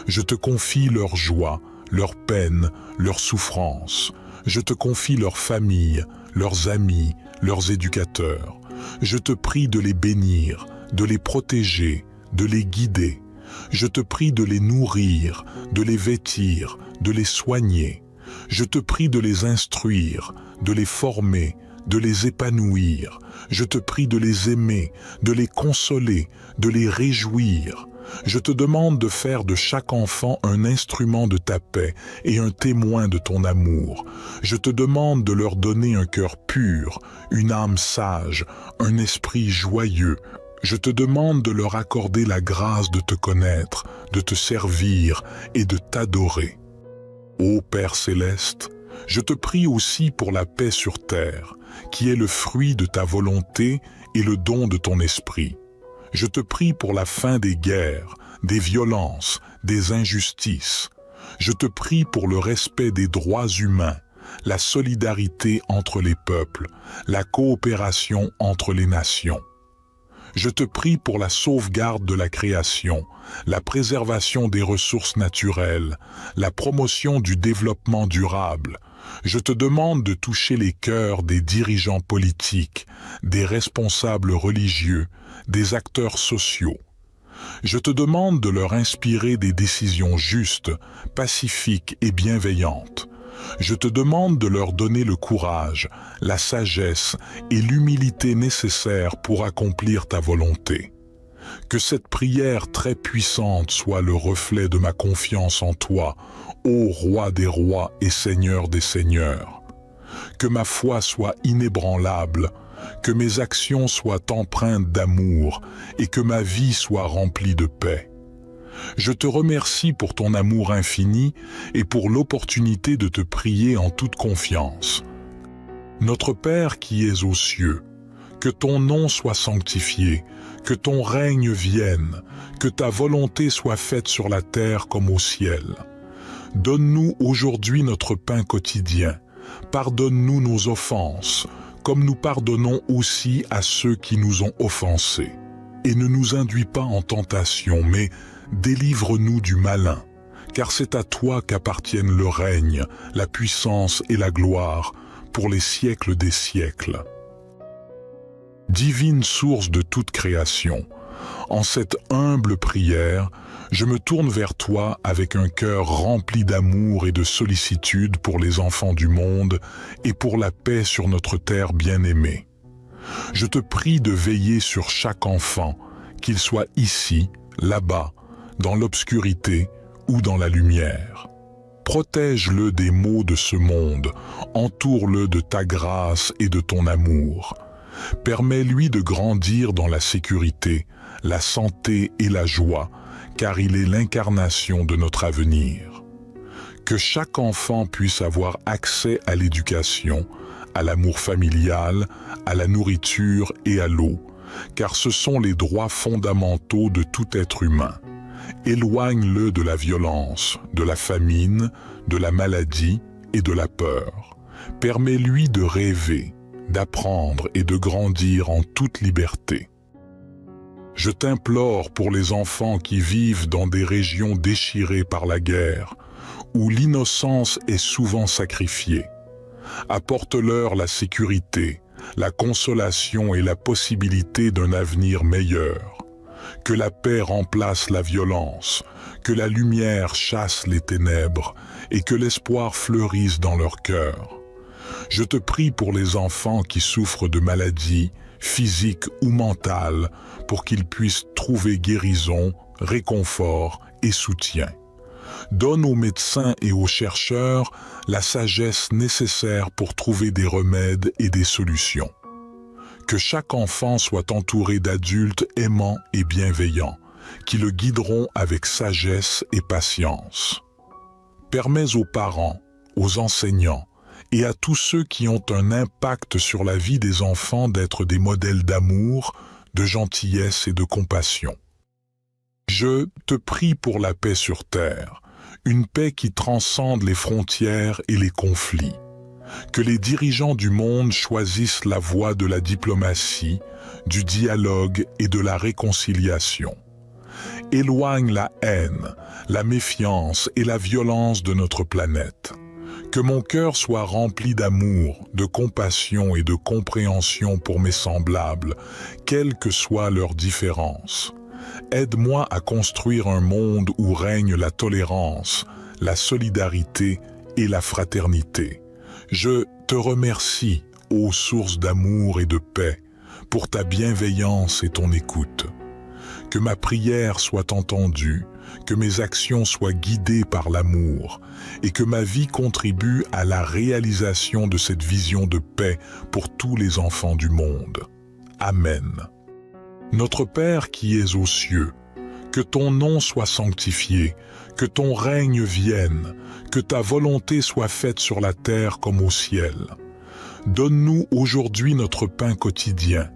Je te confie leurs joies, leurs peines, leurs souffrances. Je te confie leurs familles, leurs amis, leurs éducateurs. Je te prie de les bénir, de les protéger, de les guider. Je te prie de les nourrir, de les vêtir, de les soigner. Je te prie de les instruire, de les former, de les épanouir. Je te prie de les aimer, de les consoler, de les réjouir. Je te demande de faire de chaque enfant un instrument de ta paix et un témoin de ton amour. Je te demande de leur donner un cœur pur, une âme sage, un esprit joyeux, Je te demande de leur accorder la grâce de te connaître, de te servir et de t'adorer. Ô Père céleste, je te prie aussi pour la paix sur terre, qui est le fruit de ta volonté et le don de ton esprit. Je te prie pour la fin des guerres, des violences, des injustices. Je te prie pour le respect des droits humains, la solidarité entre les peuples, la coopération entre les nations. Je te prie pour la sauvegarde de la création, la préservation des ressources naturelles, la promotion du développement durable. Je te demande de toucher les cœurs des dirigeants politiques, des responsables religieux, des acteurs sociaux. Je te demande de leur inspirer des décisions justes, pacifiques et bienveillantes. Je te demande de leur donner le courage, la sagesse et l'humilité nécessaires pour accomplir ta volonté. Que cette prière très puissante soit le reflet de ma confiance en toi, ô Roi des rois et Seigneur des seigneurs. Que ma foi soit inébranlable, que mes actions soient empreintes d'amour et que ma vie soit remplie de paix. Je te remercie pour ton amour infini et pour l'opportunité de te prier en toute confiance. Notre Père qui es aux cieux, que ton nom soit sanctifié, que ton règne vienne, que ta volonté soit faite sur la terre comme au ciel. Donne-nous aujourd'hui notre pain quotidien. Pardonne-nous nos offenses, comme nous pardonnons aussi à ceux qui nous ont offensés. Et ne nous induis pas en tentation, mais délivre-nous du malin, car c'est à toi qu'appartiennent le règne, la puissance et la gloire, pour les siècles des siècles. Divine source de toute création, en cette humble prière, je me tourne vers toi avec un cœur rempli d'amour et de sollicitude pour les enfants du monde et pour la paix sur notre terre bien-aimée. Je te prie de veiller sur chaque enfant, qu'il soit ici, là-bas, dans l'obscurité ou dans la lumière. Protège-le des maux de ce monde, entoure-le de ta grâce et de ton amour. Permets-lui de grandir dans la sécurité, la santé et la joie, car il est l'incarnation de notre avenir. Que chaque enfant puisse avoir accès à l'éducation, à l'amour familial, à la nourriture et à l'eau, car ce sont les droits fondamentaux de tout être humain. Éloigne-le de la violence, de la famine, de la maladie et de la peur. Permets-lui de rêver, d'apprendre et de grandir en toute liberté. Je t'implore pour les enfants qui vivent dans des régions déchirées par la guerre, où l'innocence est souvent sacrifiée. Apporte-leur la sécurité, la consolation et la possibilité d'un avenir meilleur. Que la paix remplace la violence, que la lumière chasse les ténèbres et que l'espoir fleurisse dans leur cœur. Je te prie pour les enfants qui souffrent de maladies, physiques ou mentales, pour qu'ils puissent trouver guérison, réconfort et soutien. Donne aux médecins et aux chercheurs la sagesse nécessaire pour trouver des remèdes et des solutions. Que chaque enfant soit entouré d'adultes aimants et bienveillants, qui le guideront avec sagesse et patience. Permets aux parents, aux enseignants et à tous ceux qui ont un impact sur la vie des enfants d'être des modèles d'amour, de gentillesse et de compassion. Je te prie pour la paix sur terre, une paix qui transcende les frontières et les conflits. Que les dirigeants du monde choisissent la voie de la diplomatie, du dialogue et de la réconciliation. Éloigne la haine, la méfiance et la violence de notre planète. Que mon cœur soit rempli d'amour, de compassion et de compréhension pour mes semblables, quelles que soient leurs différences. Aide-moi à construire un monde où règne la tolérance, la solidarité et la fraternité. Je te remercie, ô source d'amour et de paix, pour ta bienveillance et ton écoute. Que ma prière soit entendue, que mes actions soient guidées par l'amour et que ma vie contribue à la réalisation de cette vision de paix pour tous les enfants du monde. Amen. Notre Père qui es aux cieux, que ton nom soit sanctifié, que ton règne vienne, que ta volonté soit faite sur la terre comme au ciel. Donne-nous aujourd'hui notre pain quotidien.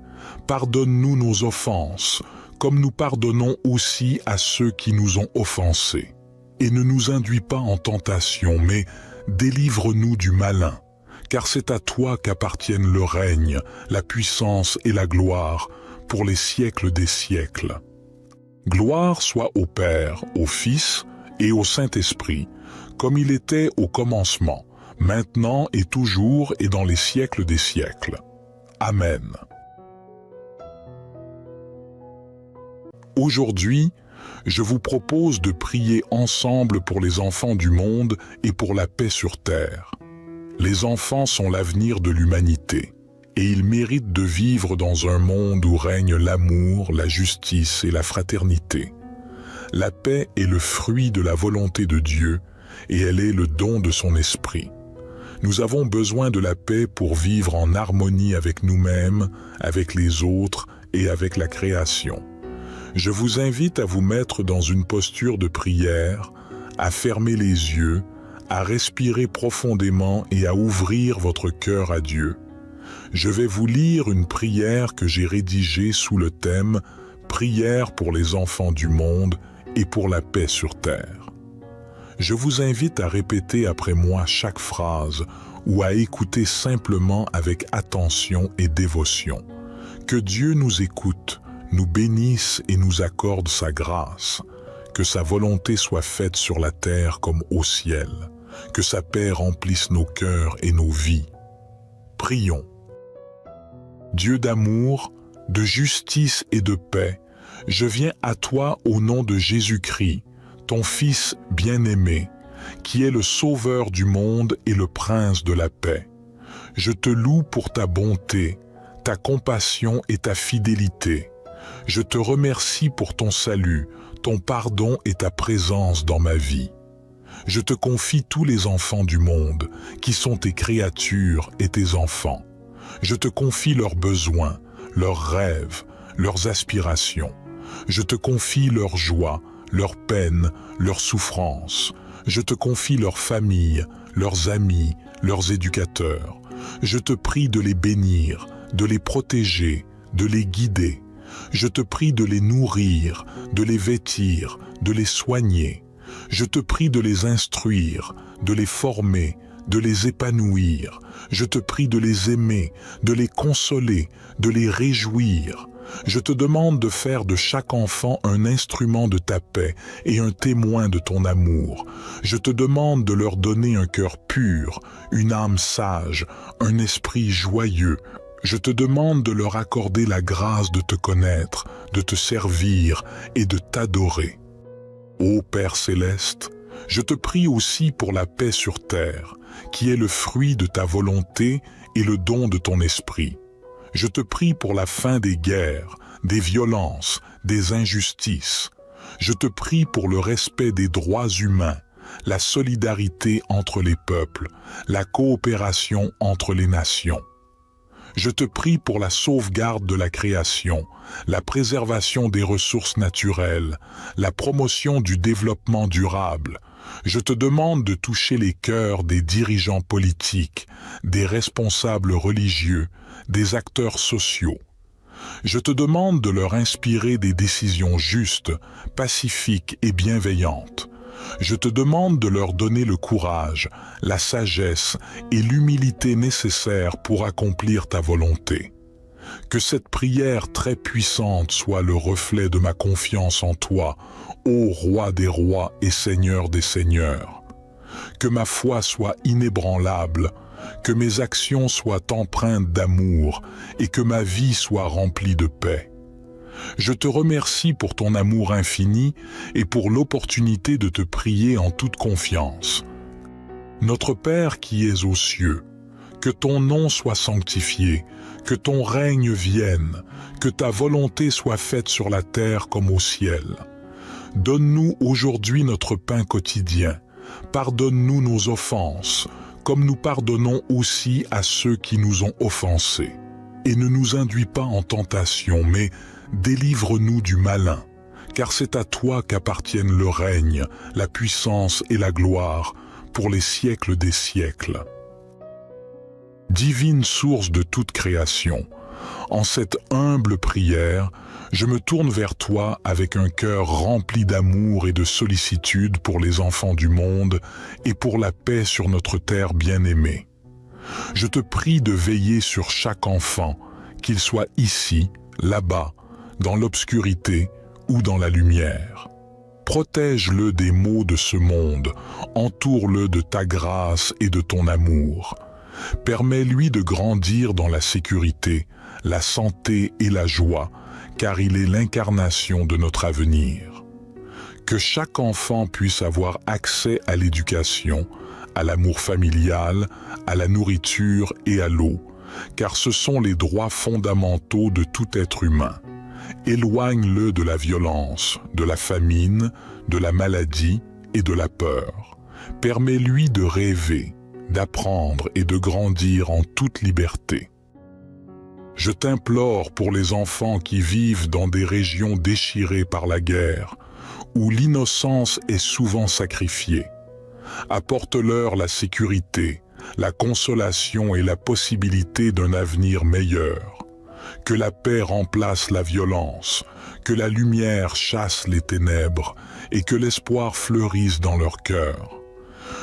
Pardonne-nous nos offenses, comme nous pardonnons aussi à ceux qui nous ont offensés. Et ne nous induis pas en tentation, mais délivre-nous du malin, car c'est à toi qu'appartiennent le règne, la puissance et la gloire, pour les siècles des siècles. Gloire soit au Père, au Fils et au Saint-Esprit, comme il était au commencement, maintenant et toujours et dans les siècles des siècles. Amen. Aujourd'hui, je vous propose de prier ensemble pour les enfants du monde et pour la paix sur terre. Les enfants sont l'avenir de l'humanité, et ils méritent de vivre dans un monde où règne l'amour, la justice et la fraternité. La paix est le fruit de la volonté de Dieu, et elle est le don de son esprit. Nous avons besoin de la paix pour vivre en harmonie avec nous-mêmes, avec les autres et avec la création. Je vous invite à vous mettre dans une posture de prière, à fermer les yeux, à respirer profondément et à ouvrir votre cœur à Dieu. Je vais vous lire une prière que j'ai rédigée sous le thème « Prière pour les enfants du monde et pour la paix sur terre ». Je vous invite à répéter après moi chaque phrase ou à écouter simplement avec attention et dévotion. Que Dieu nous écoute, nous bénisse et nous accorde sa grâce. Que sa volonté soit faite sur la terre comme au ciel. Que sa paix remplisse nos cœurs et nos vies. Prions. Dieu d'amour, de justice et de paix, je viens à toi au nom de Jésus-Christ, ton Fils bien-aimé, qui est le Sauveur du monde et le Prince de la paix. Je te loue pour ta bonté, ta compassion et ta fidélité. Je te remercie pour ton salut, ton pardon et ta présence dans ma vie. Je te confie tous les enfants du monde, qui sont tes créatures et tes enfants. Je te confie leurs besoins, leurs rêves, leurs aspirations. Je te confie leurs joies, leurs peines, leurs souffrances. Je te confie leurs familles, leurs amis, leurs éducateurs. Je te prie de les bénir, de les protéger, de les guider. Je te prie de les nourrir, de les vêtir, de les soigner. Je te prie de les instruire, de les former, de les épanouir. Je te prie de les aimer, de les consoler, de les réjouir. Je te demande de faire de chaque enfant un instrument de ta paix et un témoin de ton amour. Je te demande de leur donner un cœur pur, une âme sage, un esprit joyeux. Je te demande de leur accorder la grâce de te connaître, de te servir et de t'adorer. Ô Père céleste, je te prie aussi pour la paix sur terre, qui est le fruit de ta volonté et le don de ton esprit. Je te prie pour la fin des guerres, des violences, des injustices. Je te prie pour le respect des droits humains, la solidarité entre les peuples, la coopération entre les nations. Je te prie pour la sauvegarde de la création, la préservation des ressources naturelles, la promotion du développement durable. Je te demande de toucher les cœurs des dirigeants politiques, des responsables religieux, des acteurs sociaux. Je te demande de leur inspirer des décisions justes, pacifiques et bienveillantes. Je te demande de leur donner le courage, la sagesse et l'humilité nécessaires pour accomplir ta volonté. Que cette prière très puissante soit le reflet de ma confiance en toi, ô Roi des rois et Seigneur des seigneurs. Que ma foi soit inébranlable, que mes actions soient empreintes d'amour et que ma vie soit remplie de paix. Je te remercie pour ton amour infini et pour l'opportunité de te prier en toute confiance. Notre Père qui es aux cieux, que ton nom soit sanctifié, que ton règne vienne, que ta volonté soit faite sur la terre comme au ciel. Donne-nous aujourd'hui notre pain quotidien. Pardonne-nous nos offenses, comme nous pardonnons aussi à ceux qui nous ont offensés. et ne nous induis pas en tentation, mais délivre-nous du malin, car c'est à toi qu'appartiennent le règne, la puissance et la gloire, pour les siècles des siècles. Divine source de toute création, en cette humble prière, je me tourne vers toi avec un cœur rempli d'amour et de sollicitude pour les enfants du monde et pour la paix sur notre terre bien-aimée. Je te prie de veiller sur chaque enfant, qu'il soit ici, là-bas, dans l'obscurité ou dans la lumière. Protège-le des maux de ce monde, entoure-le de ta grâce et de ton amour. Permets-lui de grandir dans la sécurité, la santé et la joie, car il est l'incarnation de notre avenir. Que chaque enfant puisse avoir accès à l'éducation, à l'amour familial, à la nourriture et à l'eau, car ce sont les droits fondamentaux de tout être humain. Éloigne-le de la violence, de la famine, de la maladie et de la peur. Permets-lui de rêver, d'apprendre et de grandir en toute liberté. Je t'implore pour les enfants qui vivent dans des régions déchirées par la guerre, où l'innocence est souvent sacrifiée. Apporte-leur la sécurité, la consolation et la possibilité d'un avenir meilleur. Que la paix remplace la violence, que la lumière chasse les ténèbres et que l'espoir fleurisse dans leur cœur.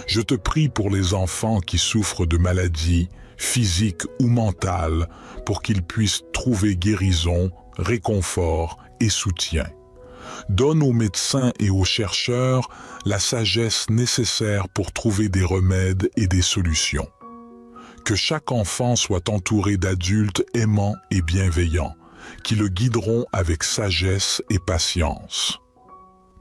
Je te prie pour les enfants qui souffrent de maladies, physiques ou mentales, pour qu'ils puissent trouver guérison, réconfort et soutien. Donne aux médecins et aux chercheurs la sagesse nécessaire pour trouver des remèdes et des solutions. Que chaque enfant soit entouré d'adultes aimants et bienveillants, qui le guideront avec sagesse et patience.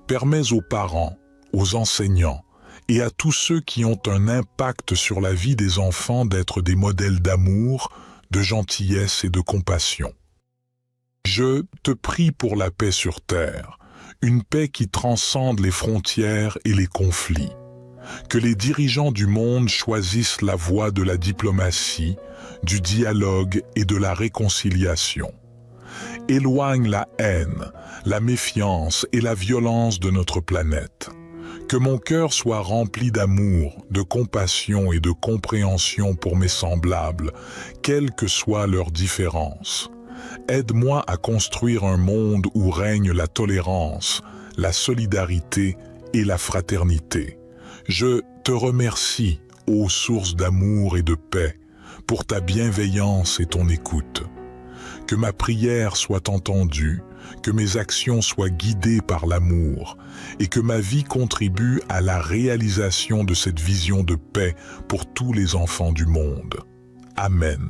Permets aux parents, aux enseignants et à tous ceux qui ont un impact sur la vie des enfants d'être des modèles d'amour, de gentillesse et de compassion. Je te prie pour la paix sur terre, une paix qui transcende les frontières et les conflits. Que les dirigeants du monde choisissent la voie de la diplomatie, du dialogue et de la réconciliation. Éloigne la haine, la méfiance et la violence de notre planète. Que mon cœur soit rempli d'amour, de compassion et de compréhension pour mes semblables, quelles que soient leurs différences. Aide-moi à construire un monde où règne la tolérance, la solidarité et la fraternité. Je te remercie, ô source d'amour et de paix, pour ta bienveillance et ton écoute. Que ma prière soit entendue, que mes actions soient guidées par l'amour et que ma vie contribue à la réalisation de cette vision de paix pour tous les enfants du monde. Amen.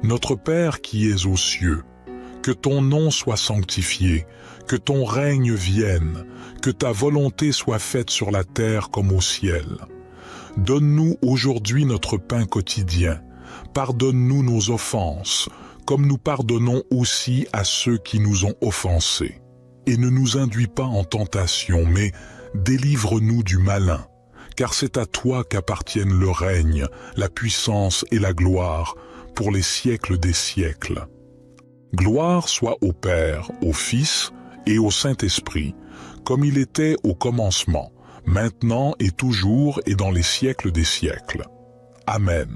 Notre Père qui es aux cieux, que ton nom soit sanctifié, que ton règne vienne, que ta volonté soit faite sur la terre comme au ciel. Donne-nous aujourd'hui notre pain quotidien. Pardonne-nous nos offenses, comme nous pardonnons aussi à ceux qui nous ont offensés. Et ne nous induis pas en tentation, mais délivre-nous du malin, car c'est à toi qu'appartiennent le règne, la puissance et la gloire, pour les siècles des siècles. Gloire soit au Père, au Fils et au Saint-Esprit, comme il était au commencement, maintenant et toujours et dans les siècles des siècles. Amen.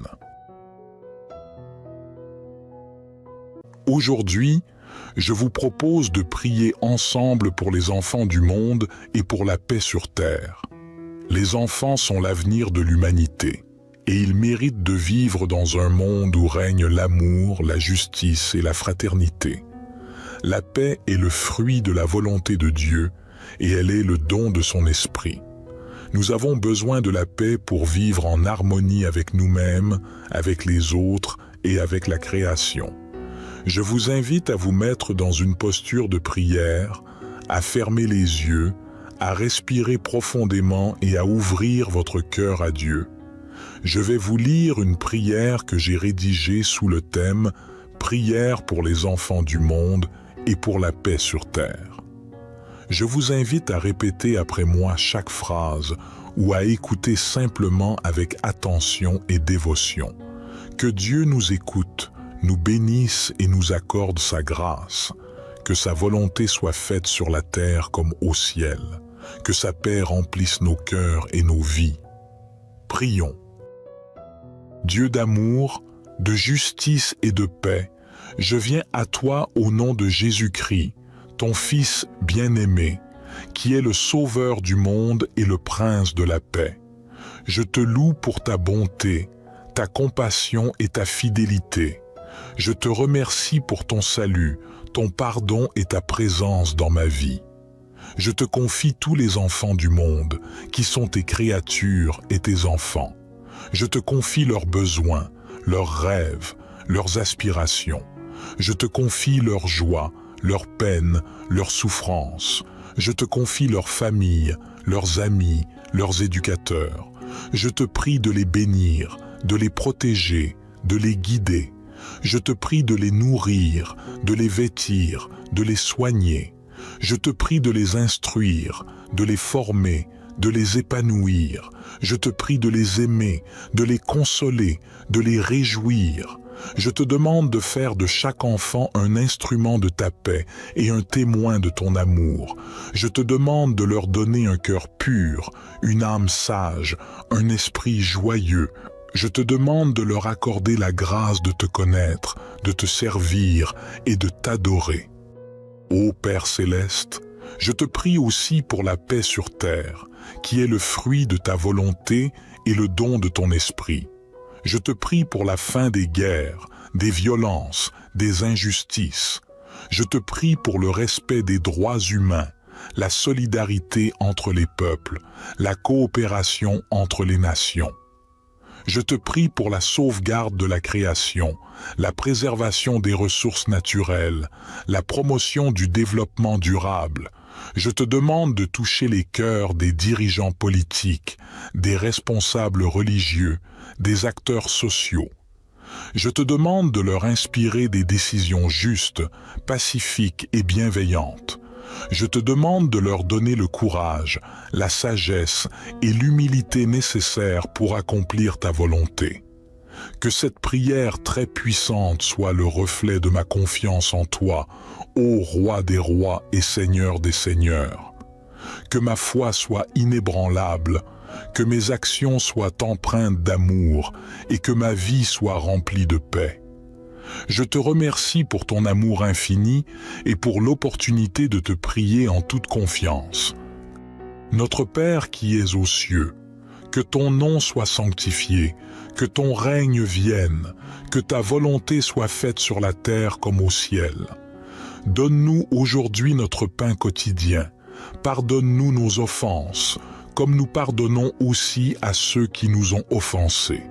Aujourd'hui, je vous propose de prier ensemble pour les enfants du monde et pour la paix sur terre. Les enfants sont l'avenir de l'humanité, et ils méritent de vivre dans un monde où règne l'amour, la justice et la fraternité. La paix est le fruit de la volonté de Dieu, et elle est le don de son esprit. Nous avons besoin de la paix pour vivre en harmonie avec nous-mêmes, avec les autres et avec la création. Je vous invite à vous mettre dans une posture de prière, à fermer les yeux, à respirer profondément et à ouvrir votre cœur à Dieu. Je vais vous lire une prière que j'ai rédigée sous le thème « Prière pour les enfants du monde et pour la paix sur terre ». Je vous invite à répéter après moi chaque phrase ou à écouter simplement avec attention et dévotion. Que Dieu nous écoute, nous bénisse et nous accorde sa grâce, que sa volonté soit faite sur la terre comme au ciel, que sa paix remplisse nos cœurs et nos vies. Prions. Dieu d'amour, de justice et de paix, je viens à toi au nom de Jésus-Christ, ton Fils bien-aimé, qui est le Sauveur du monde et le Prince de la paix. Je te loue pour ta bonté, ta compassion et ta fidélité. Je te remercie pour ton salut, ton pardon et ta présence dans ma vie. Je te confie tous les enfants du monde, qui sont tes créatures et tes enfants. Je te confie leurs besoins, leurs rêves, leurs aspirations. Je te confie leurs joies, leurs peines, leurs souffrances. Je te confie leurs familles, leurs amis, leurs éducateurs. Je te prie de les bénir, de les protéger, de les guider. Je te prie de les nourrir, de les vêtir, de les soigner. Je te prie de les instruire, de les former, de les épanouir. Je te prie de les aimer, de les consoler, de les réjouir. Je te demande de faire de chaque enfant un instrument de ta paix et un témoin de ton amour. Je te demande de leur donner un cœur pur, une âme sage, un esprit joyeux. Je te demande de leur accorder la grâce de te connaître, de te servir et de t'adorer. Ô Père céleste, je te prie aussi pour la paix sur terre, qui est le fruit de ta volonté et le don de ton esprit. Je te prie pour la fin des guerres, des violences, des injustices. Je te prie pour le respect des droits humains, la solidarité entre les peuples, la coopération entre les nations. Je te prie pour la sauvegarde de la création, la préservation des ressources naturelles, la promotion du développement durable. Je te demande de toucher les cœurs des dirigeants politiques, des responsables religieux, des acteurs sociaux. Je te demande de leur inspirer des décisions justes, pacifiques et bienveillantes. Je te demande de leur donner le courage, la sagesse et l'humilité nécessaires pour accomplir ta volonté. Que cette prière très puissante soit le reflet de ma confiance en toi, ô Roi des rois et Seigneur des seigneurs. Que ma foi soit inébranlable, que mes actions soient empreintes d'amour et que ma vie soit remplie de paix. Je te remercie pour ton amour infini et pour l'opportunité de te prier en toute confiance. Notre Père qui es aux cieux, que ton nom soit sanctifié, que ton règne vienne, que ta volonté soit faite sur la terre comme au ciel. Donne-nous aujourd'hui notre pain quotidien. Pardonne-nous nos offenses, comme nous pardonnons aussi à ceux qui nous ont offensés.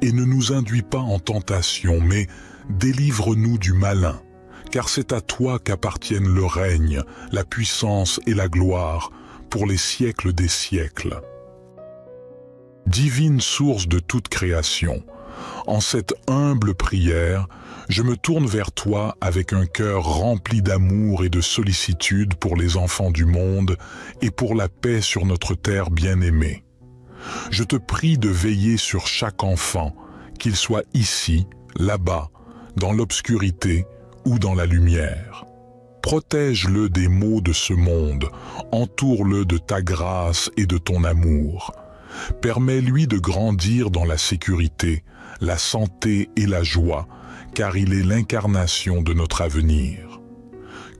Et ne nous induis pas en tentation, mais délivre-nous du malin, car c'est à toi qu'appartiennent le règne, la puissance et la gloire, pour les siècles des siècles. Divine source de toute création, en cette humble prière, je me tourne vers toi avec un cœur rempli d'amour et de sollicitude pour les enfants du monde et pour la paix sur notre terre bien-aimée. Je te prie de veiller sur chaque enfant, qu'il soit ici, là-bas, dans l'obscurité ou dans la lumière. Protège-le des maux de ce monde, entoure-le de ta grâce et de ton amour. Permets-lui de grandir dans la sécurité, la santé et la joie, car il est l'incarnation de notre avenir.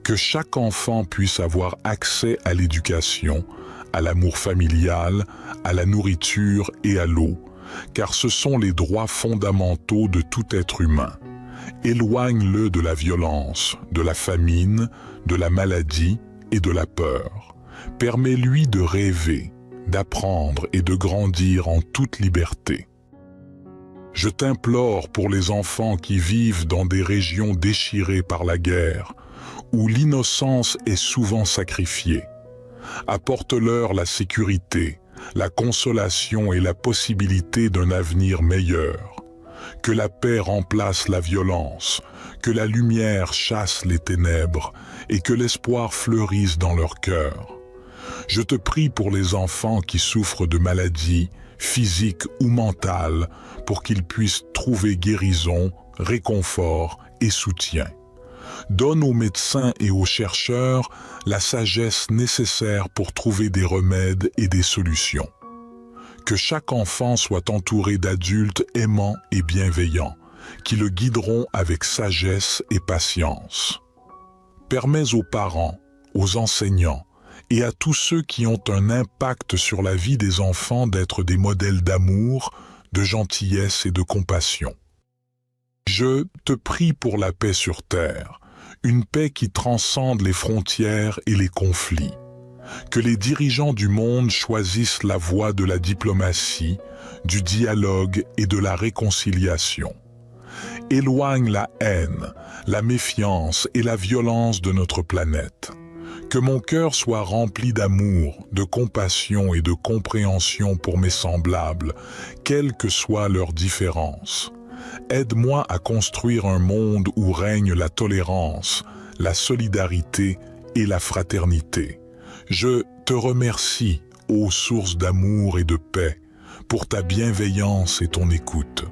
Que chaque enfant puisse avoir accès à l'éducation, à l'amour familial, à la nourriture et à l'eau, car ce sont les droits fondamentaux de tout être humain. Éloigne-le de la violence, de la famine, de la maladie et de la peur. Permets-lui de rêver, d'apprendre et de grandir en toute liberté. Je t'implore pour les enfants qui vivent dans des régions déchirées par la guerre, où l'innocence est souvent sacrifiée. Apporte-leur la sécurité, la consolation et la possibilité d'un avenir meilleur. Que la paix remplace la violence, que la lumière chasse les ténèbres et que l'espoir fleurisse dans leur cœur. Je te prie pour les enfants qui souffrent de maladies, physiques ou mentales, pour qu'ils puissent trouver guérison, réconfort et soutien. Donne aux médecins et aux chercheurs la sagesse nécessaire pour trouver des remèdes et des solutions. Que chaque enfant soit entouré d'adultes aimants et bienveillants, qui le guideront avec sagesse et patience. Permets aux parents, aux enseignants et à tous ceux qui ont un impact sur la vie des enfants d'être des modèles d'amour, de gentillesse et de compassion. Je te prie pour la paix sur terre, une paix qui transcende les frontières et les conflits. Que les dirigeants du monde choisissent la voie de la diplomatie, du dialogue et de la réconciliation. Éloigne la haine, la méfiance et la violence de notre planète. Que mon cœur soit rempli d'amour, de compassion et de compréhension pour mes semblables, quelles que soient leurs différences. Aide-moi à construire un monde où règne la tolérance, la solidarité et la fraternité. Je te remercie, ô source d'amour et de paix, pour ta bienveillance et ton écoute.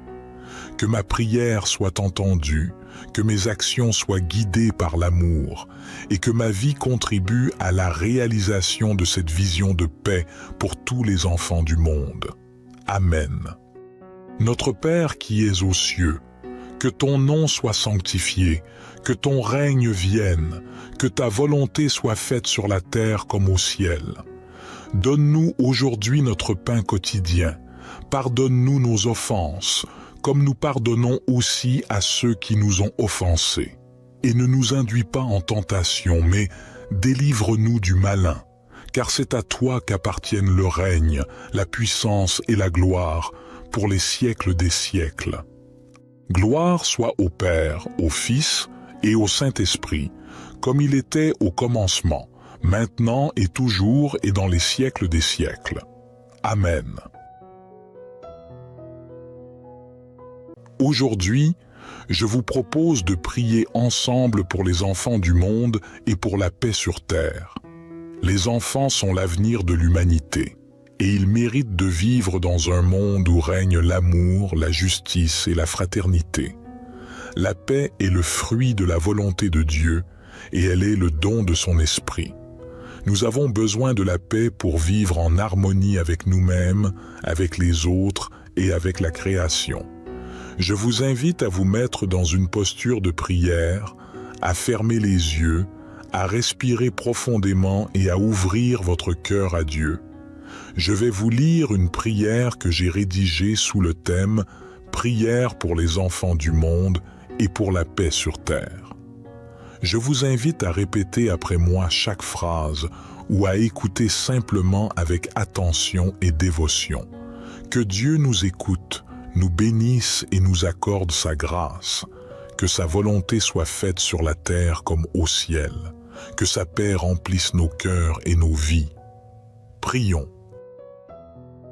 Que ma prière soit entendue, que mes actions soient guidées par l'amour et que ma vie contribue à la réalisation de cette vision de paix pour tous les enfants du monde. Amen. Notre Père qui es aux cieux, que ton nom soit sanctifié, que ton règne vienne, que ta volonté soit faite sur la terre comme au ciel. Donne-nous aujourd'hui notre pain quotidien. Pardonne-nous nos offenses, comme nous pardonnons aussi à ceux qui nous ont offensés. Et ne nous induis pas en tentation, mais délivre-nous du malin, car c'est à toi qu'appartiennent le règne, la puissance et la gloire, pour les siècles des siècles. Gloire soit au Père, au Fils et au Saint-Esprit, comme il était au commencement, maintenant et toujours et dans les siècles des siècles. Amen. Aujourd'hui, je vous propose de prier ensemble pour les enfants du monde et pour la paix sur terre. Les enfants sont l'avenir de l'humanité, et ils méritent de vivre dans un monde où règne l'amour, la justice et la fraternité. La paix est le fruit de la volonté de Dieu, et elle est le don de son esprit. Nous avons besoin de la paix pour vivre en harmonie avec nous-mêmes, avec les autres et avec la création. Je vous invite à vous mettre dans une posture de prière, à fermer les yeux, à respirer profondément et à ouvrir votre cœur à Dieu. Je vais vous lire une prière que j'ai rédigée sous le thème « Prière pour les enfants du monde et pour la paix sur terre ». Je vous invite à répéter après moi chaque phrase ou à écouter simplement avec attention et dévotion. Que Dieu nous écoute, nous bénisse et nous accorde sa grâce, que sa volonté soit faite sur la terre comme au ciel, que sa paix remplisse nos cœurs et nos vies. Prions.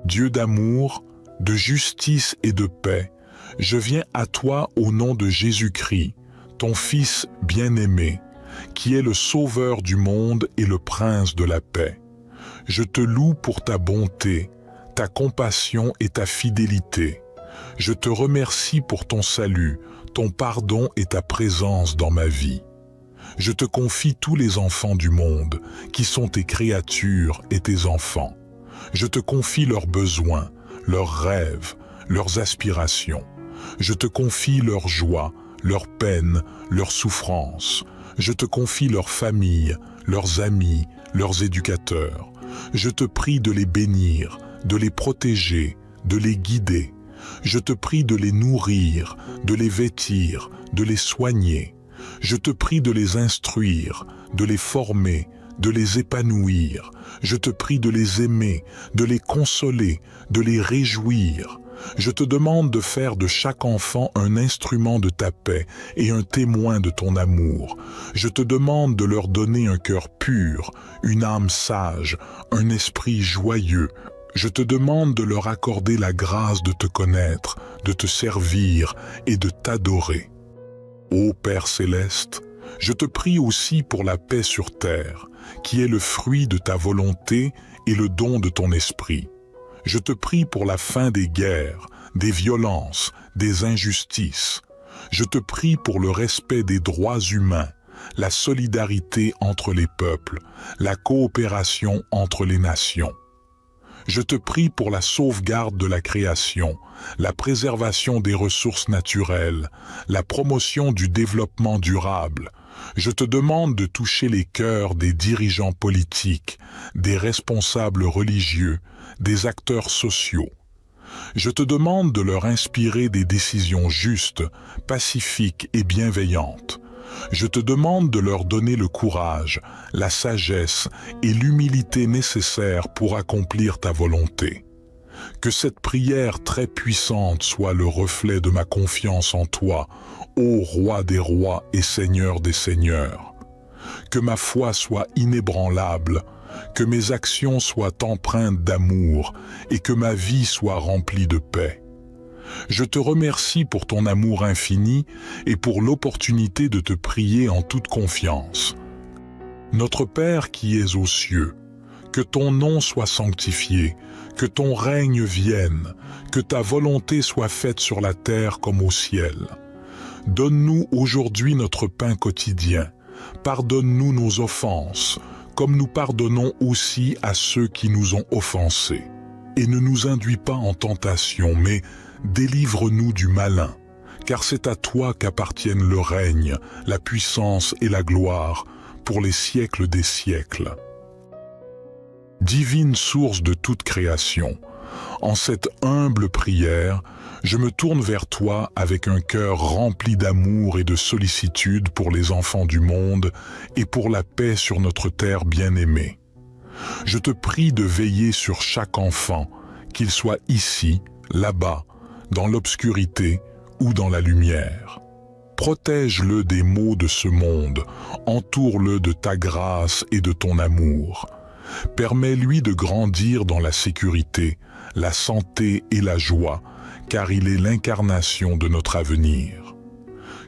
Dieu d'amour, de justice et de paix, je viens à toi au nom de Jésus-Christ, ton Fils bien-aimé, qui est le Sauveur du monde et le Prince de la paix. Je te loue pour ta bonté, ta compassion et ta fidélité. Je te remercie pour ton salut, ton pardon et ta présence dans ma vie. Je te confie tous les enfants du monde, qui sont tes créatures et tes enfants. Je te confie leurs besoins, leurs rêves, leurs aspirations. Je te confie leurs joies, leurs peines, leurs souffrances. Je te confie leurs familles, leurs amis, leurs éducateurs. Je te prie de les bénir, de les protéger, de les guider. Je te prie de les nourrir, de les vêtir, de les soigner. Je te prie de les instruire, de les former, de les épanouir. Je te prie de les aimer, de les consoler, de les réjouir. Je te demande de faire de chaque enfant un instrument de ta paix et un témoin de ton amour. Je te demande de leur donner un cœur pur, une âme sage, un esprit joyeux. Je te demande de leur accorder la grâce de te connaître, de te servir et de t'adorer. Ô Père céleste, je te prie aussi pour la paix sur terre, qui est le fruit de ta volonté et le don de ton esprit. Je te prie pour la fin des guerres, des violences, des injustices. Je te prie pour le respect des droits humains, la solidarité entre les peuples, la coopération entre les nations. Je te prie pour la sauvegarde de la création, la préservation des ressources naturelles, la promotion du développement durable. Je te demande de toucher les cœurs des dirigeants politiques, des responsables religieux, des acteurs sociaux. Je te demande de leur inspirer des décisions justes, pacifiques et bienveillantes. Je te demande de leur donner le courage, la sagesse et l'humilité nécessaires pour accomplir ta volonté. Que cette prière très puissante soit le reflet de ma confiance en toi, ô Roi des rois et Seigneur des seigneurs. Que ma foi soit inébranlable, que mes actions soient empreintes d'amour et que ma vie soit remplie de paix. Je te remercie pour ton amour infini et pour l'opportunité de te prier en toute confiance. Notre Père qui es aux cieux, que ton nom soit sanctifié, que ton règne vienne, que ta volonté soit faite sur la terre comme au ciel. Donne-nous aujourd'hui notre pain quotidien. Pardonne-nous nos offenses, comme nous pardonnons aussi à ceux qui nous ont offensés. Et ne nous induis pas en tentation, mais délivre-nous du malin, car c'est à toi qu'appartiennent le règne, la puissance et la gloire, pour les siècles des siècles. Divine source de toute création, en cette humble prière, je me tourne vers toi avec un cœur rempli d'amour et de sollicitude pour les enfants du monde et pour la paix sur notre terre bien-aimée. Je te prie de veiller sur chaque enfant, qu'il soit ici, là-bas, dans l'obscurité ou dans la lumière. Protège-le des maux de ce monde, entoure-le de ta grâce et de ton amour. Permets-lui de grandir dans la sécurité, la santé et la joie, car il est l'incarnation de notre avenir.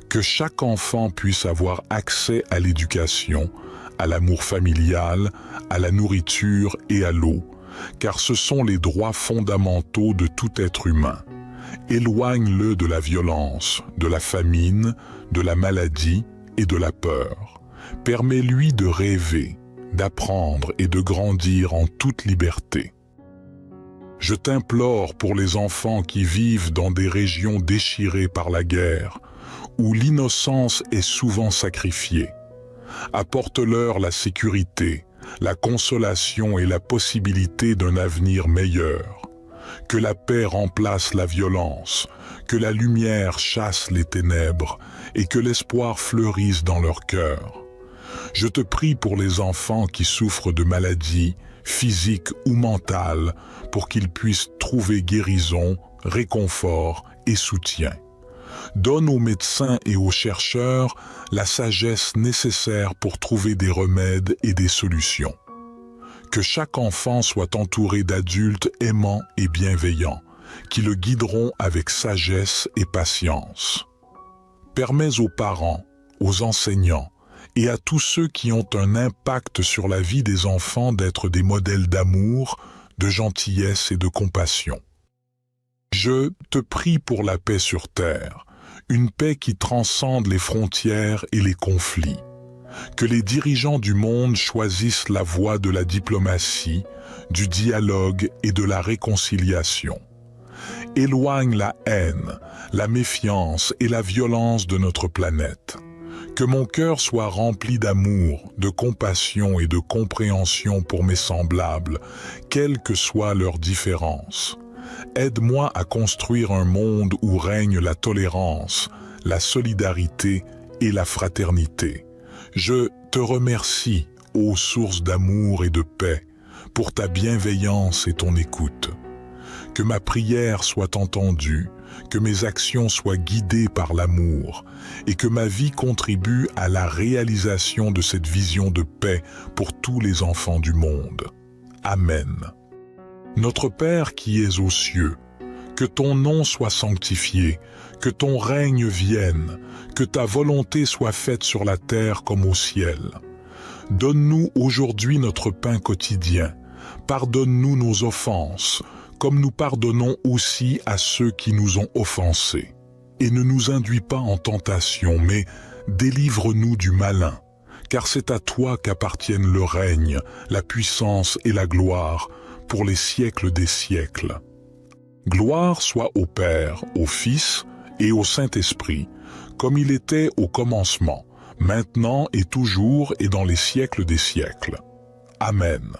Que chaque enfant puisse avoir accès à l'éducation, à l'amour familial, à la nourriture et à l'eau, car ce sont les droits fondamentaux de tout être humain. Éloigne-le de la violence, de la famine, de la maladie et de la peur. Permets-lui de rêver, d'apprendre et de grandir en toute liberté. Je t'implore pour les enfants qui vivent dans des régions déchirées par la guerre, où l'innocence est souvent sacrifiée. Apporte-leur la sécurité, la consolation et la possibilité d'un avenir meilleur. Que la paix remplace la violence, que la lumière chasse les ténèbres et que l'espoir fleurisse dans leur cœur. Je te prie pour les enfants qui souffrent de maladies, physiques ou mentales, pour qu'ils puissent trouver guérison, réconfort et soutien. Donne aux médecins et aux chercheurs la sagesse nécessaire pour trouver des remèdes et des solutions. Que chaque enfant soit entouré d'adultes aimants et bienveillants, qui le guideront avec sagesse et patience. Permets aux parents, aux enseignants et à tous ceux qui ont un impact sur la vie des enfants d'être des modèles d'amour, de gentillesse et de compassion. Je te prie pour la paix sur terre, une paix qui transcende les frontières et les conflits. Que les dirigeants du monde choisissent la voie de la diplomatie, du dialogue et de la réconciliation. Éloigne la haine, la méfiance et la violence de notre planète. Que mon cœur soit rempli d'amour, de compassion et de compréhension pour mes semblables, quelles que soient leurs différences. Aide-moi à construire un monde où règne la tolérance, la solidarité et la fraternité. Je te remercie, ô source d'amour et de paix, pour ta bienveillance et ton écoute. Que ma prière soit entendue, que mes actions soient guidées par l'amour et que ma vie contribue à la réalisation de cette vision de paix pour tous les enfants du monde. Amen. Notre Père qui es aux cieux, que ton nom soit sanctifié, que ton règne vienne, que ta volonté soit faite sur la terre comme au ciel. Donne-nous aujourd'hui notre pain quotidien. Pardonne-nous nos offenses, comme nous pardonnons aussi à ceux qui nous ont offensés. et ne nous induis pas en tentation, mais délivre-nous du malin, car c'est à toi qu'appartiennent le règne, la puissance et la gloire, pour les siècles des siècles. Gloire soit au Père, au Fils et au Saint-Esprit, comme il était au commencement, maintenant et toujours et dans les siècles des siècles. Amen.